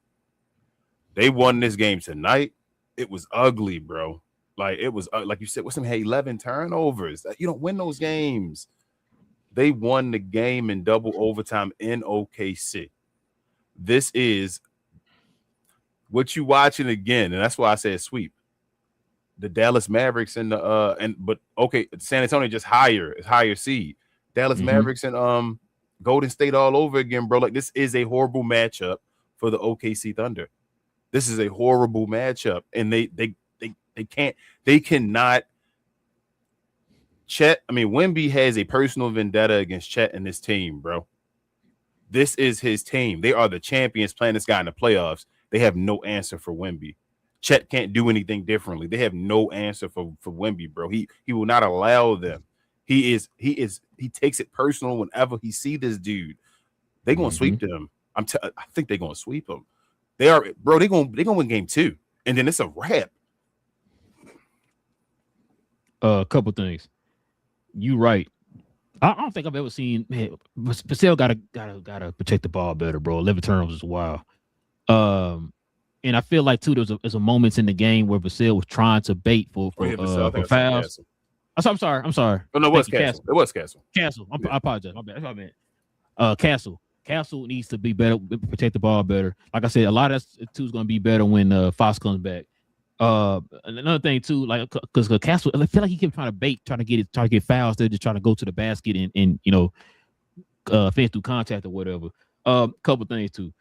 B: They won this game tonight. It was ugly, bro. Like, it was like you said, what's some 11 turnovers? You don't win those games. They won the game in double overtime in OKC. This is what you watching again, and that's why I said sweep. The Dallas Mavericks and San Antonio just higher seed. Dallas Mavericks and Golden State all over again, bro. Like, this is a horrible matchup for the OKC Thunder. This is a horrible matchup, and they cannot. Chet, Wemby has a personal vendetta against Chet and his team, bro. This is his team. They are the champions playing this guy in the playoffs. They have no answer for Wemby. Chet can't do anything differently. They have no answer for Wemby, bro. He will not allow them. He takes it personal whenever he see this dude. They're gonna sweep them. I think they're gonna sweep them. They are, bro. They're gonna win game 2, and then it's a wrap.
A: A couple things. You right. I don't think I've ever seen, man. Vassell gotta protect the ball better, bro. 11 turnovers is wild. And I feel like too, there's a moments in the game where Vassell was trying to bait for fouls. I'm sorry.
B: Oh, no, it was Castle. It was Castle.
A: I apologize. My bad. That's what I meant. Castle needs to be better, protect the ball better. Like I said, a lot of that too is going to be better when Fox comes back. Another thing too, like, because Castle, I feel like he kept trying to get fouls. They're just trying to go to the basket and finish through contact or whatever. Couple things too.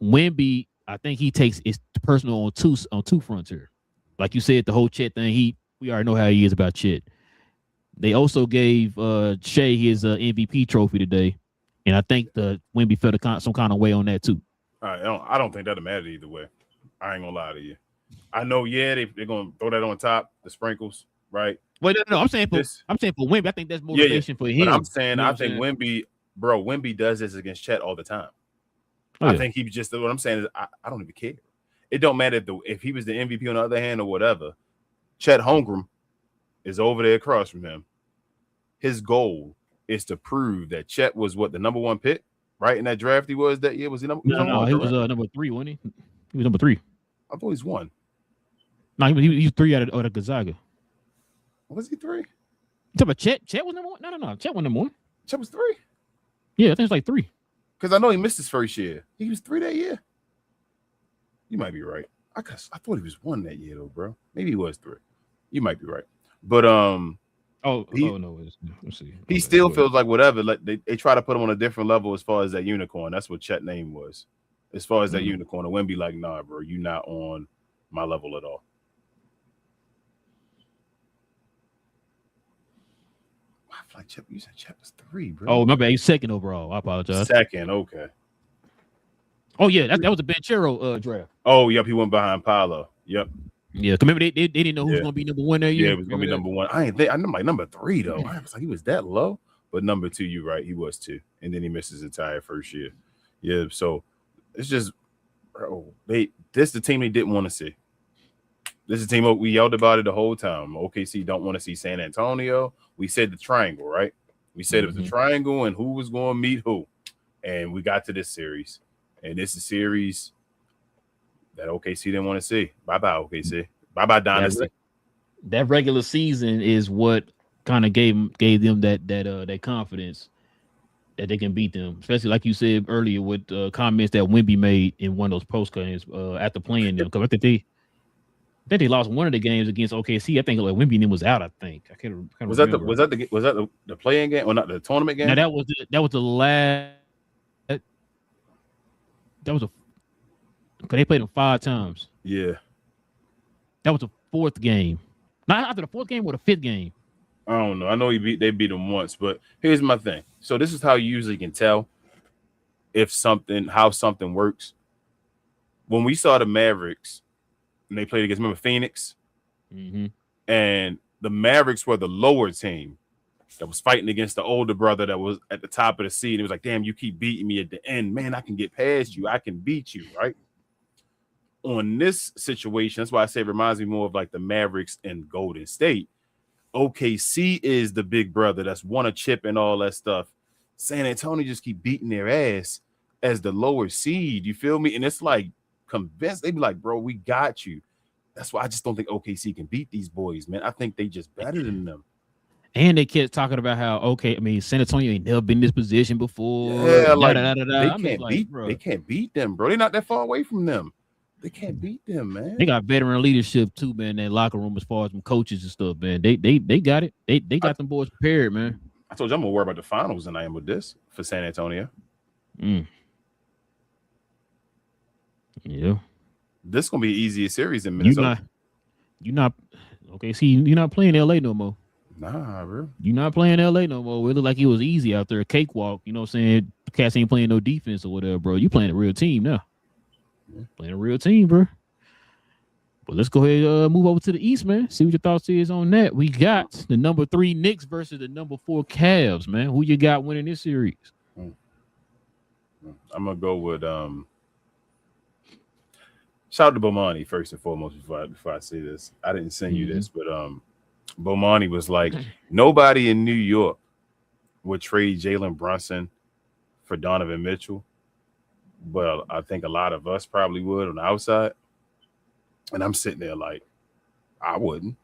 A: Wemby, I think he takes it personal on two fronts here. Like you said, the whole Chet thing. We already know how he is about Chet. They also gave Shea his MVP trophy today, and I think the Wemby felt some kind of way on that too.
B: I don't think that'll matter either way. I ain't gonna lie to you. I know, they're gonna throw that on top, the sprinkles, right?
A: Well, no, I'm saying for Wemby, I think that's motivation for him.
B: But I'm saying, I think Wemby does this against Chet all the time. I think he just, what I'm saying is, I don't even care. It don't matter if he was the MVP on the other hand or whatever. Chet Holmgren is over there across from him. His goal is to prove that Chet was the number 1 pick, right? In that draft he was that year. Was he number?
A: No, he was number 3, wasn't he? He was number 3.
B: I thought he was 1.
A: No, he was 3 out of Gonzaga.
B: Was he 3?
A: You talking about Chet? Chet was number 1? No. Chet was number 1.
B: Chet was 3?
A: Yeah, I think it's like 3.
B: Because I know he missed his first year. He was 3 that year. You might be right. I thought he was 1 that year though, bro. Maybe he was 3. You might be right. But
A: no, let's see.
B: He still feels like whatever. Like they try to put him on a different level as far as that unicorn. That's what Chet's name was. As far as that unicorn, and Wemby like, nah, bro, you not on my level at all. I feel like you said Chet was 3, bro.
A: Oh, my bad. He's 2nd overall. I apologize.
B: 2nd, okay.
A: Oh yeah, that was a Banchero draft.
B: Oh, yep, he went behind Paolo. Yep.
A: Yeah, remember they didn't know who was going to be number 1 that year.
B: Yeah, it was going to be number 1. I know like number 3 though. I was like, he was that low, but number 2, you right, he was 2, and then he missed his entire first year. Yeah, so it's just, bro, this the team they didn't want to see. This is the team we yelled about it the whole time. OKC don't want to see San Antonio. We said the triangle, right? We said it was the triangle and who was going to meet who, and we got to this series, and this is a series that OKC didn't want to see. Bye-bye, OKC. Bye-bye, Dynasty.
A: That regular season is what kind of gave them that confidence that they can beat them. Especially like you said earlier with comments that Wemby made in one of those post games after playing them. Because I think they lost one of the games against OKC. I think like Wemby and them was out. I think I can't
B: was
A: remember.
B: Was that the playing game or not the tournament game?
A: No, that was the last. That was because they played them 5 times.
B: Yeah.
A: That was the 4th game. Not after the 4th game or the 5th game.
B: I don't know. I know they beat them once, but here's my thing. So this is how you usually can tell how something works. When we saw the Mavericks and they played against, remember Phoenix?
A: Mm-hmm.
B: And the Mavericks were the lower team that was fighting against the older brother that was at the top of the seed. It was like, damn, you keep beating me at the end. Man, I can get past you. I can beat you, right? On this situation, that's why I say it reminds me more of like the Mavericks and Golden State. OKC is the big brother that's won a chip and all that stuff. San Antonio just keep beating their ass as the lower seed. You feel me? And it's like convinced. They be like, bro, we got you. That's why I just don't think OKC can beat these boys, man. I think they just better than them.
A: And they kept talking about how San Antonio ain't never been in this position before.
B: Yeah, like they can't beat them, bro. They're not that far away from them. They can't beat them, man.
A: They got veteran leadership too, man. In that locker room as far as some coaches and stuff, man. They got it. They got them boys prepared, man.
B: I told you I'm more worried about the finals than I am with this for San Antonio.
A: Yeah.
B: This is gonna be an easier series in Minnesota.
A: You're not you're not playing LA no more.
B: Nah, bro.
A: You're not playing LA no more. It looked like it was easy out there, a cakewalk. You know what I'm saying? The cats ain't playing no defense or whatever, bro. You playing a real team now. Yeah. Playing a real team, bro. But let's go ahead and move over to the East, man. See what your thoughts is on that. We got the number 3 Knicks versus the number 4 Cavs, man. Who you got winning this series?
B: I'm gonna go with shout out to Bomani first and foremost before I say this. I didn't send you this, but Bomani was like, nobody in New York would trade Jalen Brunson for Donovan Mitchell. Well, I think a lot of us probably would on the outside. And I'm sitting there like, I wouldn't.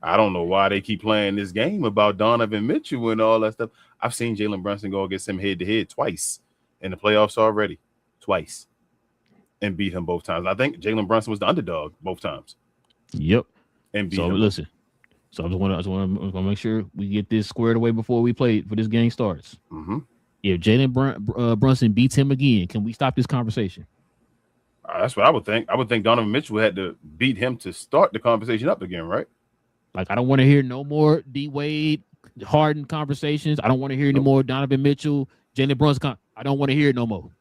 B: I don't know why they keep playing this game about Donovan Mitchell and all that stuff. I've seen Jalen Brunson go against him head-to-head twice in the playoffs already. Twice. And beat him both times. I think Jalen Brunson was the underdog both times.
A: Yep.
B: And beat him.
A: Listen. So I just want to make sure we get this squared away before we play for this game starts.
B: Mm-hmm.
A: If Jalen Brunson beats him again, can we stop this conversation?
B: That's what I would think. I would think Donovan Mitchell had to beat him to start the conversation up again, right?
A: Like, I don't want to hear no more D Wade, Harden conversations. I don't want to hear any more Donovan Mitchell, Jalen Brunson. I don't want to hear it no more.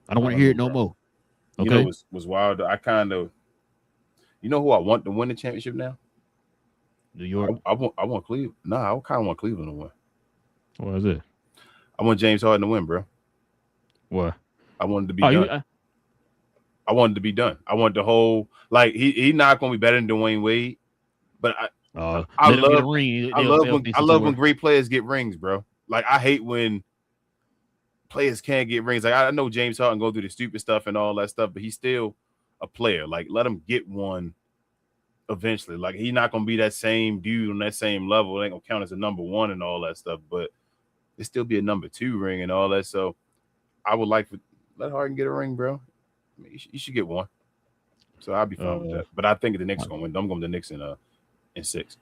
A: I don't want to hear it no more. Okay.
B: You know, was wild. I kind of, you know who I want to win the championship now?
A: New York.
B: I want Cleveland. Nah, I kind of want Cleveland to win.
A: What is it?
B: I want James Harden to win, bro.
A: What?
B: I wanted to be done. I wanted to be done. I want the whole, like, he not going to be better than Dwayne Wade, but I
A: Let them get a
B: love
A: ring.
B: I love when great players get rings, bro. Like I hate when players can't get rings. Like I know James Harden go through the stupid stuff and all that stuff, but he's still a player. Like let him get one eventually. Like he's not gonna be that same dude on that same level. It ain't gonna count as a number one and all that stuff, but it still be a number 2 ring and all that. So I would like to let Harden get a ring, bro. I mean, you should get one. So I'll be fine with that. But I think the Knicks are gonna win. I'm going to the Knicks in 6.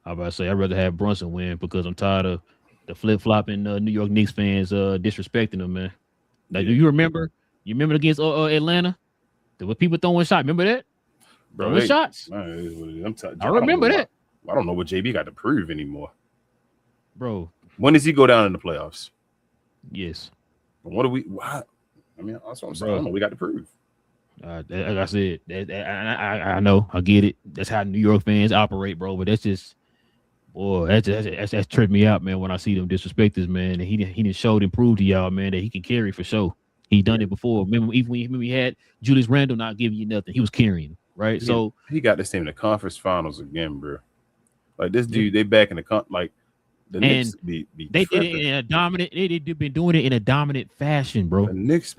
A: I about to say I'd rather have Brunson win because I'm tired of the flip flopping New York Knicks fans disrespecting them, man. Like, do you remember? You remember against Atlanta? There were people throwing shots. Remember that?
B: Bro,
A: throwing shots.
B: I
A: remember that.
B: I don't know what JB got to prove anymore,
A: bro.
B: When does he go down in the playoffs?
A: Yes.
B: What do we? What? I mean, that's what I'm saying. I don't know. We got to prove.
A: Like I said, I know, I get it. That's how New York fans operate, bro. But that's just, boy, that's tripped me out, man. When I see them disrespect this man, and he didn't showed and proved to y'all, man, that he can carry for sure. He done it before. Remember, even when we had Julius Randle not giving you nothing, he was carrying, right? So
B: he got this team in the conference finals again, bro. Like this dude, they back in the like the Knicks be
A: they
B: tripping.
A: did it in a dominant. They've been doing it in a dominant fashion, bro.
B: The Knicks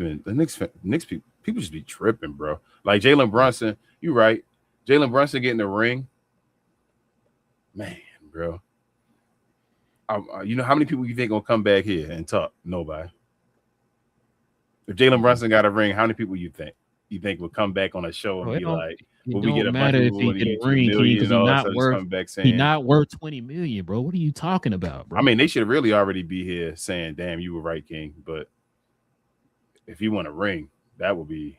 B: people just be tripping, bro. Like Jalen Brunson, you right. Jalen Brunson getting the ring, man, bro. You know how many people you think gonna come back here and talk? Nobody. If Jalen Brunson got a ring, how many people you think will come back on a show and be like, "Will we get a bunch of people if he get a ring?
A: He's not worth $20 million, bro. What are you talking about, bro?
B: I mean, they should really already be here saying, "Damn, you were right, King." But if you want a ring, that'd be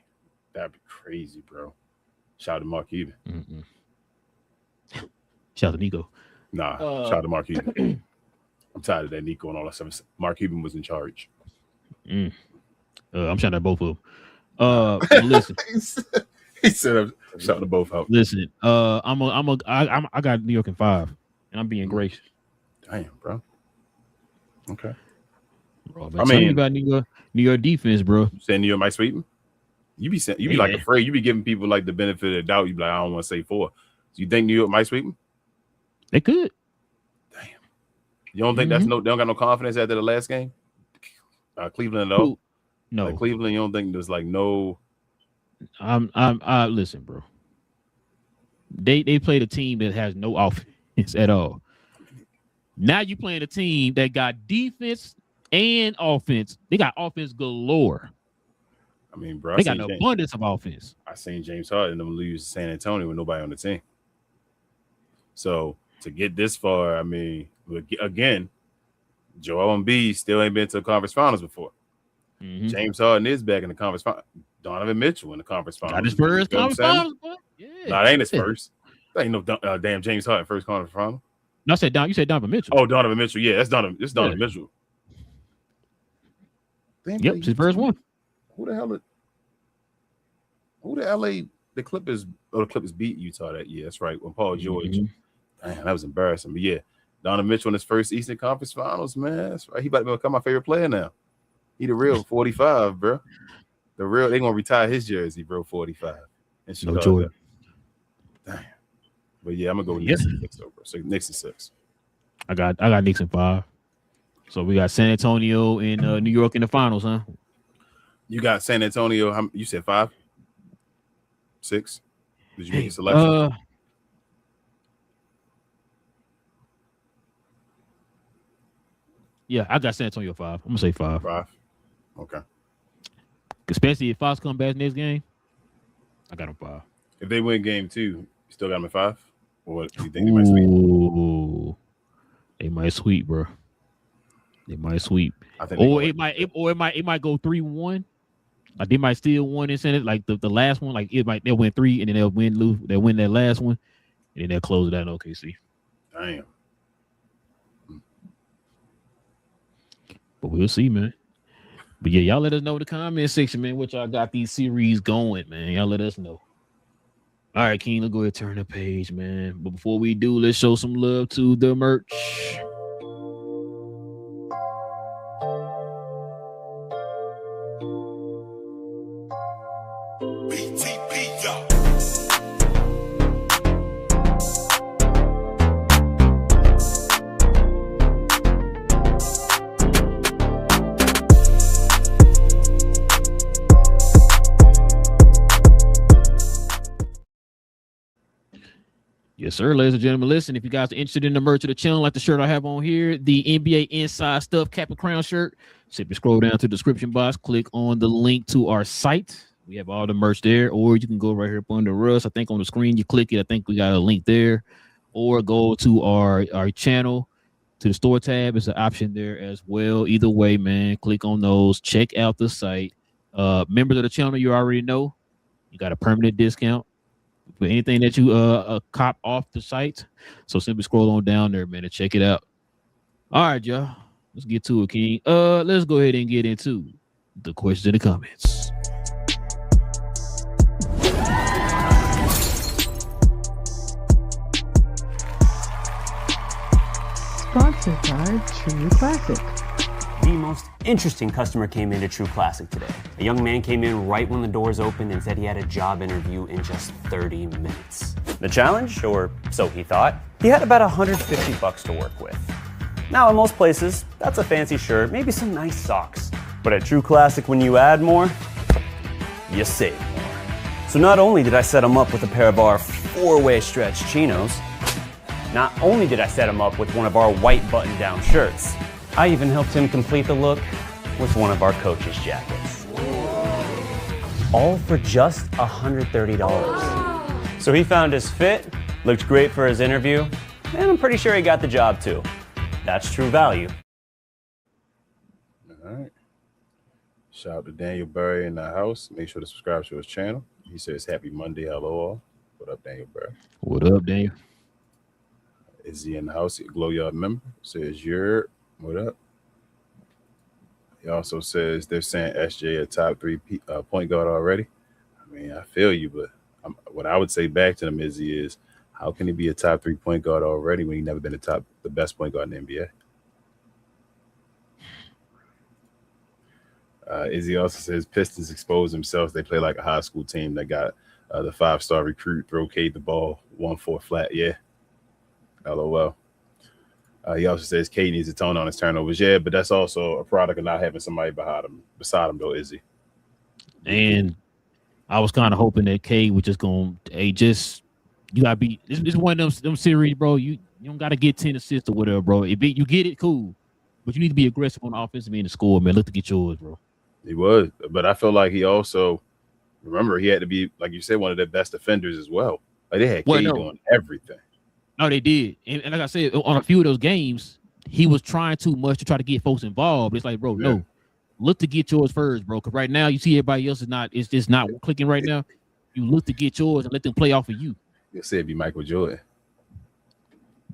B: crazy, bro. Shout out to Mark Cuban.
A: Shout out to Nico.
B: Nah, shout out to Mark Cuban. I'm tired of that Nico and all that stuff. Mark Cuban was in charge.
A: I'm shouting at both of them. Listen,
B: he said, "I'm shouting to both out."
A: Listen, I got New York in 5, and I'm being gracious.
B: Damn, bro. Okay.
A: Bro, I mean, about New York defense, bro.
B: You saying New York might sweep them? You be like afraid. You be giving people like the benefit of the doubt. You be like, I don't want to say 4. So you think New York might sweep them?
A: They could.
B: Damn. You don't think they don't got no confidence after the last game? Cleveland at all?
A: No.
B: Like Cleveland, you don't think there's like no.
A: Listen, bro. They played a team that has no offense at all. Now you playing a team that got defense and offense. They got offense galore.
B: I mean, bro,
A: they got an abundance of offense.
B: I seen James Harden them lose San Antonio with nobody on the team. So to get this far, I mean, again, Joel Embiid still ain't been to the conference finals before. James Harden is back in the conference finals. Donovan Mitchell in the conference finals.
A: Got his first conference finals, boy.
B: Yeah. Nah, that ain't his first. That ain't no damn James Harden first conference final.
A: No, I said you said Donovan Mitchell.
B: Oh, Donovan Mitchell. Yeah, that's Donovan. It's Donovan Mitchell.
A: Damn, yep, it's his first one.
B: Who the LA the Clippers beat Utah that year? That's right. When Paul George. Damn, that was embarrassing. But yeah, Donovan Mitchell in his first Eastern Conference Finals, man. That's right. He about to become my favorite player now. He the real 45, bro. The real, they gonna retire his jersey, bro. 45.
A: No Jordan.
B: Damn. But yeah, I'm gonna go with Knicks and 6 over. So Knicks and 6.
A: I got Knicks in 5. So we got San Antonio and New York in the finals, huh?
B: You got San Antonio. You said 5, 6. Did you make a selection?
A: Yeah, I got San Antonio 5. I'm gonna say 5.
B: 5. Okay.
A: Especially if Fox come back next game, I got them 5.
B: If they win game 2, you still got them at 5? Or what do you think they might sweep?
A: They might sweep, bro. They might sweep. It might go 3-1. Like they might steal one and send it. Like the last one, like they'll win 3 and then they'll win that last one, and then they'll close it out in OKC.
B: Damn.
A: But we'll see, man. But yeah, y'all let us know in the comment section, man, what y'all got these series going, man. Y'all let us know. All right, King, let's go ahead and turn the page, man. But before we do, let's show some love to the merch. Yes, sir, ladies and gentlemen. Listen, if you guys are interested in the merch of the channel, like the shirt I have on here, the NBA Inside Stuff Cap and Crown shirt, simply scroll down to the description box, click on the link to our site. We have all the merch there, or you can go right here up under us. I think on the screen you click it. I think we got a link there, or go to our channel to the store tab. It's an option there as well. Either way, man, click on those. Check out the site. Members of the channel, you already know, you got a permanent discount for anything that you cop off the site. So simply scroll on down there, man, and check it out. All right, y'all. Let's get to it, King. Let's go ahead and get into the questions in the comments.
D: Sponsored by True Classic.
E: The most interesting customer came into True Classic today. A young man came in right when the doors opened and said he had a job interview in just 30 minutes. The challenge, or so he thought, he had about $150 to work with. Now, in most places, that's a fancy shirt, maybe some nice socks. But at True Classic, when you add more, you save more. So not only did I set him up with a pair of our 4-way stretch chinos, not only did I set him up with one of our white button-down shirts, I even helped him complete the look with one of our coach's jackets. All for just $130. So he found his fit, looked great for his interview, and I'm pretty sure he got the job too. That's true value.
B: All right. Shout out to Daniel Berry in the house. Make sure to subscribe to his channel. He says, happy Monday. Hello all. What up, Daniel Berry?
A: What up, Daniel?
B: Is he in the house? Glow Yard member says, you're what up? He also says they're saying SJ a top 3 point guard already. I mean, I feel you, but what I would say back to them is how can he be a top 3 point guard already when he never been the best point guard in the NBA? Izzy also says Pistons expose themselves. They play like a high school team that got the 5-star recruit throw Cade the ball 1-4 flat. Yeah. LOL. He also says Cade needs to tone on his turnovers. Yeah, but that's also a product of not having somebody beside him though, Izzy.
A: And I was kind of hoping that Cade was just going, hey, you gotta be this is one of them series, bro. You don't gotta get 10 assists or whatever, bro. If you get it, cool. But you need to be aggressive on the offensive end to score, man. Look to get yours, bro.
B: He was, but I feel like he also remember he had to be, like you said, one of the best defenders as well. Like they had Cade doing everything.
A: No, they did. And like I said, on a few of those games, he was trying too much to try to get folks involved. It's like, bro, no. Look to get yours first, bro. Because right now you see everybody else it's just not clicking right now. You look to get yours and let them play off of you.
B: You'll say it'd be Michael Jordan.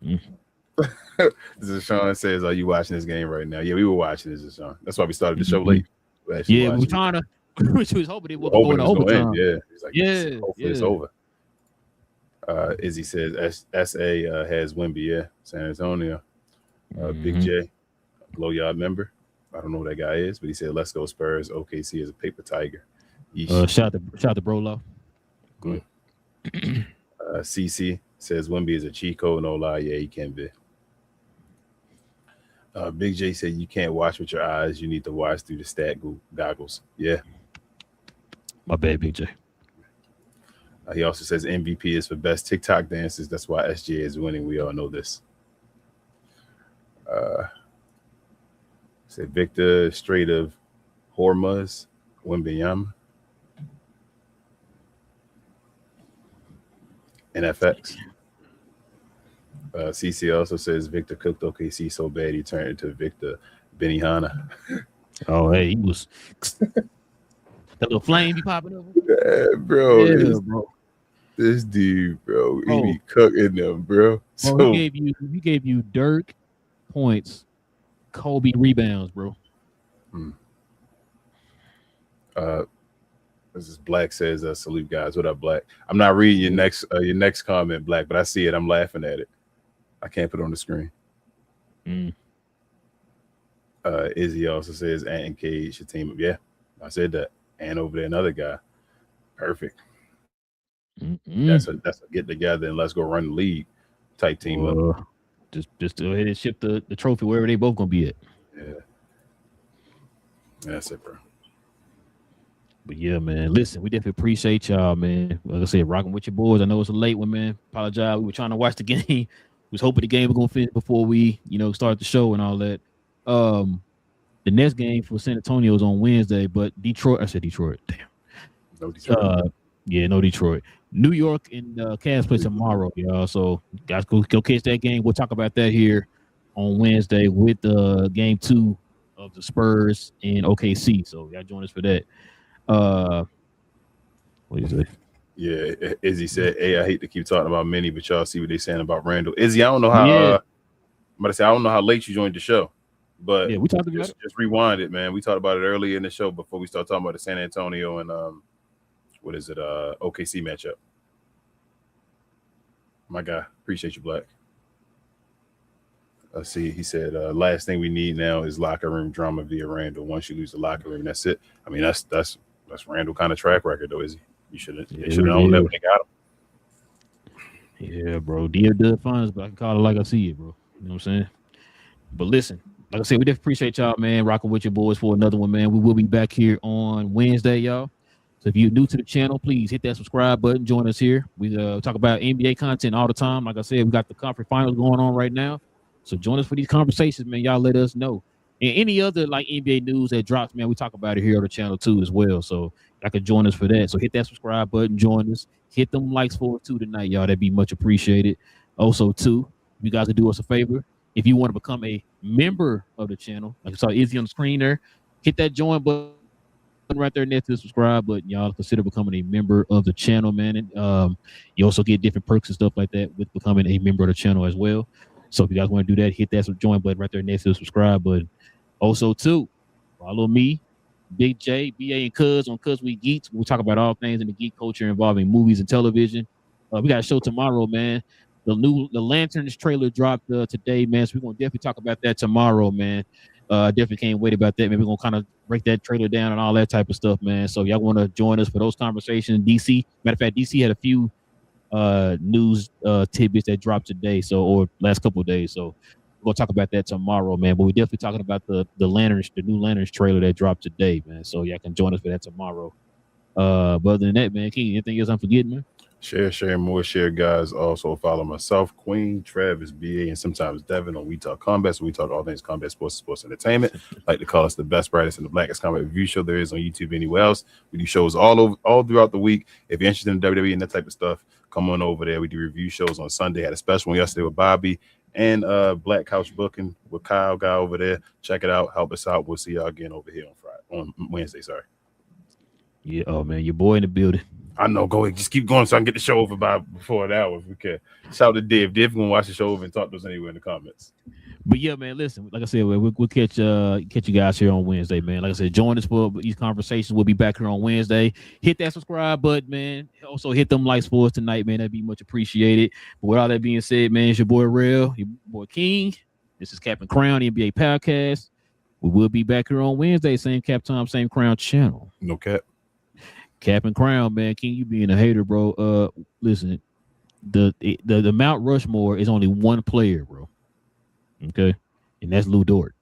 B: This is Sean says, are you watching this game right now? Yeah, we were watching this, Sean. That's why we started the show late.
A: Yeah, we were trying to which was hoping it wasn't going to overtime.
B: Yeah. He's like, hopefully it's over. Izzy says SA has Wemby, yeah. San Antonio. Big J, Glow Yard member. I don't know who that guy is, but he said, let's go Spurs. OKC is a paper tiger.
A: Shout out to Brolo.
B: Good. CC says Wemby is a cheat code. No lie. Yeah, he can be. Big J said you can't watch with your eyes. You need to watch through the stat goggles. Yeah.
A: My bad, Big J.
B: He also says MVP is for best TikTok dances. That's why SGA is winning. We all know this. Said Victor straight of Hormuz, Wembanyama. NFX. CC also says Victor cooked OKC so bad he turned into Victor Benihana.
A: Oh, hey, he was that little flame be popping over.
B: Yeah, bro. This dude, bro, he be cooking them, bro.
A: So, he gave you Dirk points, Kobe rebounds, bro.
B: This is Black says, salute guys. What up, Black? I'm not reading your next comment, Black, but I see it. I'm laughing at it. I can't put it on the screen. Izzy also says Ant and Cade should team up. Yeah, I said that. And over there, another guy. Perfect. That's a get together and let's go run the league type team up.
A: Just go ahead and ship the trophy wherever they both gonna be at.
B: Yeah. That's it, bro.
A: But yeah, man. Listen, we definitely appreciate y'all, man. Like I said, rocking with your boys. I know it's a late one, man. Apologize. We were trying to watch the game. We was hoping the game was gonna finish before we, start the show and all that. The next game for San Antonio is on Wednesday, but Detroit. I said Detroit. Damn.
B: No Detroit.
A: Yeah, no Detroit. New York and Cavs play tomorrow, y'all. So guys, go catch that game. We'll talk about that here on Wednesday with game 2 of the Spurs and OKC. So y'all join us for that. What do you say?
B: Yeah, Izzy said, "Hey, I hate to keep talking about many, but y'all see what they saying about Randall." Izzy, I don't know how. I'm about to say I don't know how late you joined the show, but
A: yeah, we talked about
B: just rewind it, man. We talked about it earlier in the show before we start talking about the San Antonio and what is it? OKC matchup. My guy, appreciate you, Black. Let's see. He said, "Last thing we need now is locker room drama via Randall. Once you lose the locker room, that's it." I mean, that's Randall kind of track record, though, Izzy. You shouldn't. They should have known that when they got him.
A: Yeah, bro. Deal does fine, but I can call it like I see it, bro. You know what I'm saying? But listen, like I said, we definitely appreciate y'all, man, rocking with your boys for another one, man. We will be back here on Wednesday, y'all. So if you're new to the channel, please hit that subscribe button. Join us here. We talk about NBA content all the time. Like I said, we got the conference finals going on right now. So join us for these conversations, man. Y'all let us know. And any other like NBA news that drops, man, we talk about it here on the channel too as well. So y'all can join us for that. So hit that subscribe button, join us. Hit them likes for us too tonight, y'all. That'd be much appreciated. Also, too, you guys can do us a favor. If you want to become a member of the channel, like you saw Izzy on the screen there, hit that join button right there next to the subscribe button. Y'all consider becoming a member of the channel, man. And you also get different perks and stuff like that with becoming a member of the channel as well. So if you guys want to do that, hit that join button right there next to the subscribe button. Also, too, follow me, Big J, BA, and Cuz on Cuz We Geeks. We'll talk about all things in the geek culture involving movies and television. We got a show tomorrow, man. The Lanterns trailer dropped today, man. So we're gonna definitely talk about that tomorrow, man. Definitely can't wait about that, man. We're gonna kind of break that trailer down and all that type of stuff, man. So y'all want to join us for those conversations? DC, matter of fact, DC had a few news tidbits that dropped today, or last couple of days. So we're gonna talk about that tomorrow, man. But we're definitely talking about the Lanterns, the new Lanterns trailer that dropped today, man. So y'all can join us for that tomorrow. But other than that, man, King, anything else I'm forgetting, man?
B: Share, more share, guys. Also follow myself, Queen, Travis, BA, and sometimes Devin on We Talk Combat. So we talk all things combat sports entertainment. Like to call us the best, brightest, and the blackest combat review show there is on YouTube anywhere else. We do shows all throughout the week. If you're interested in WWE and that type of stuff, come on over there. We do review shows on Sunday. Had a special one yesterday with Bobby and Black Couch Booking with Kyle guy over there. Check it out. Help us out. We'll see y'all again over here on Wednesday. Sorry.
A: Yeah. Oh man, your boy in the building.
B: I know. Go ahead. Just keep going so I can get the show over before an hour if we can. Shout out to Dave. Dave gonna watch the show over and talk to us anywhere in the comments.
A: But yeah, man, listen. Like I said, we'll catch you guys here on Wednesday, man. Like I said, join us for these conversations. We'll be back here on Wednesday. Hit that subscribe button, man. Also hit them likes for us tonight, man. That'd be much appreciated. But with all that being said, man, it's your boy Relle, your boy King. This is Captain Crown, the NBA podcast. We will be back here on Wednesday, same cap time, same crown channel.
B: No cap.
A: Cap and Crown, man. King, you being a hater, bro. Listen, the Mount Rushmore is only one player, bro. Okay, and that's Lou Dort.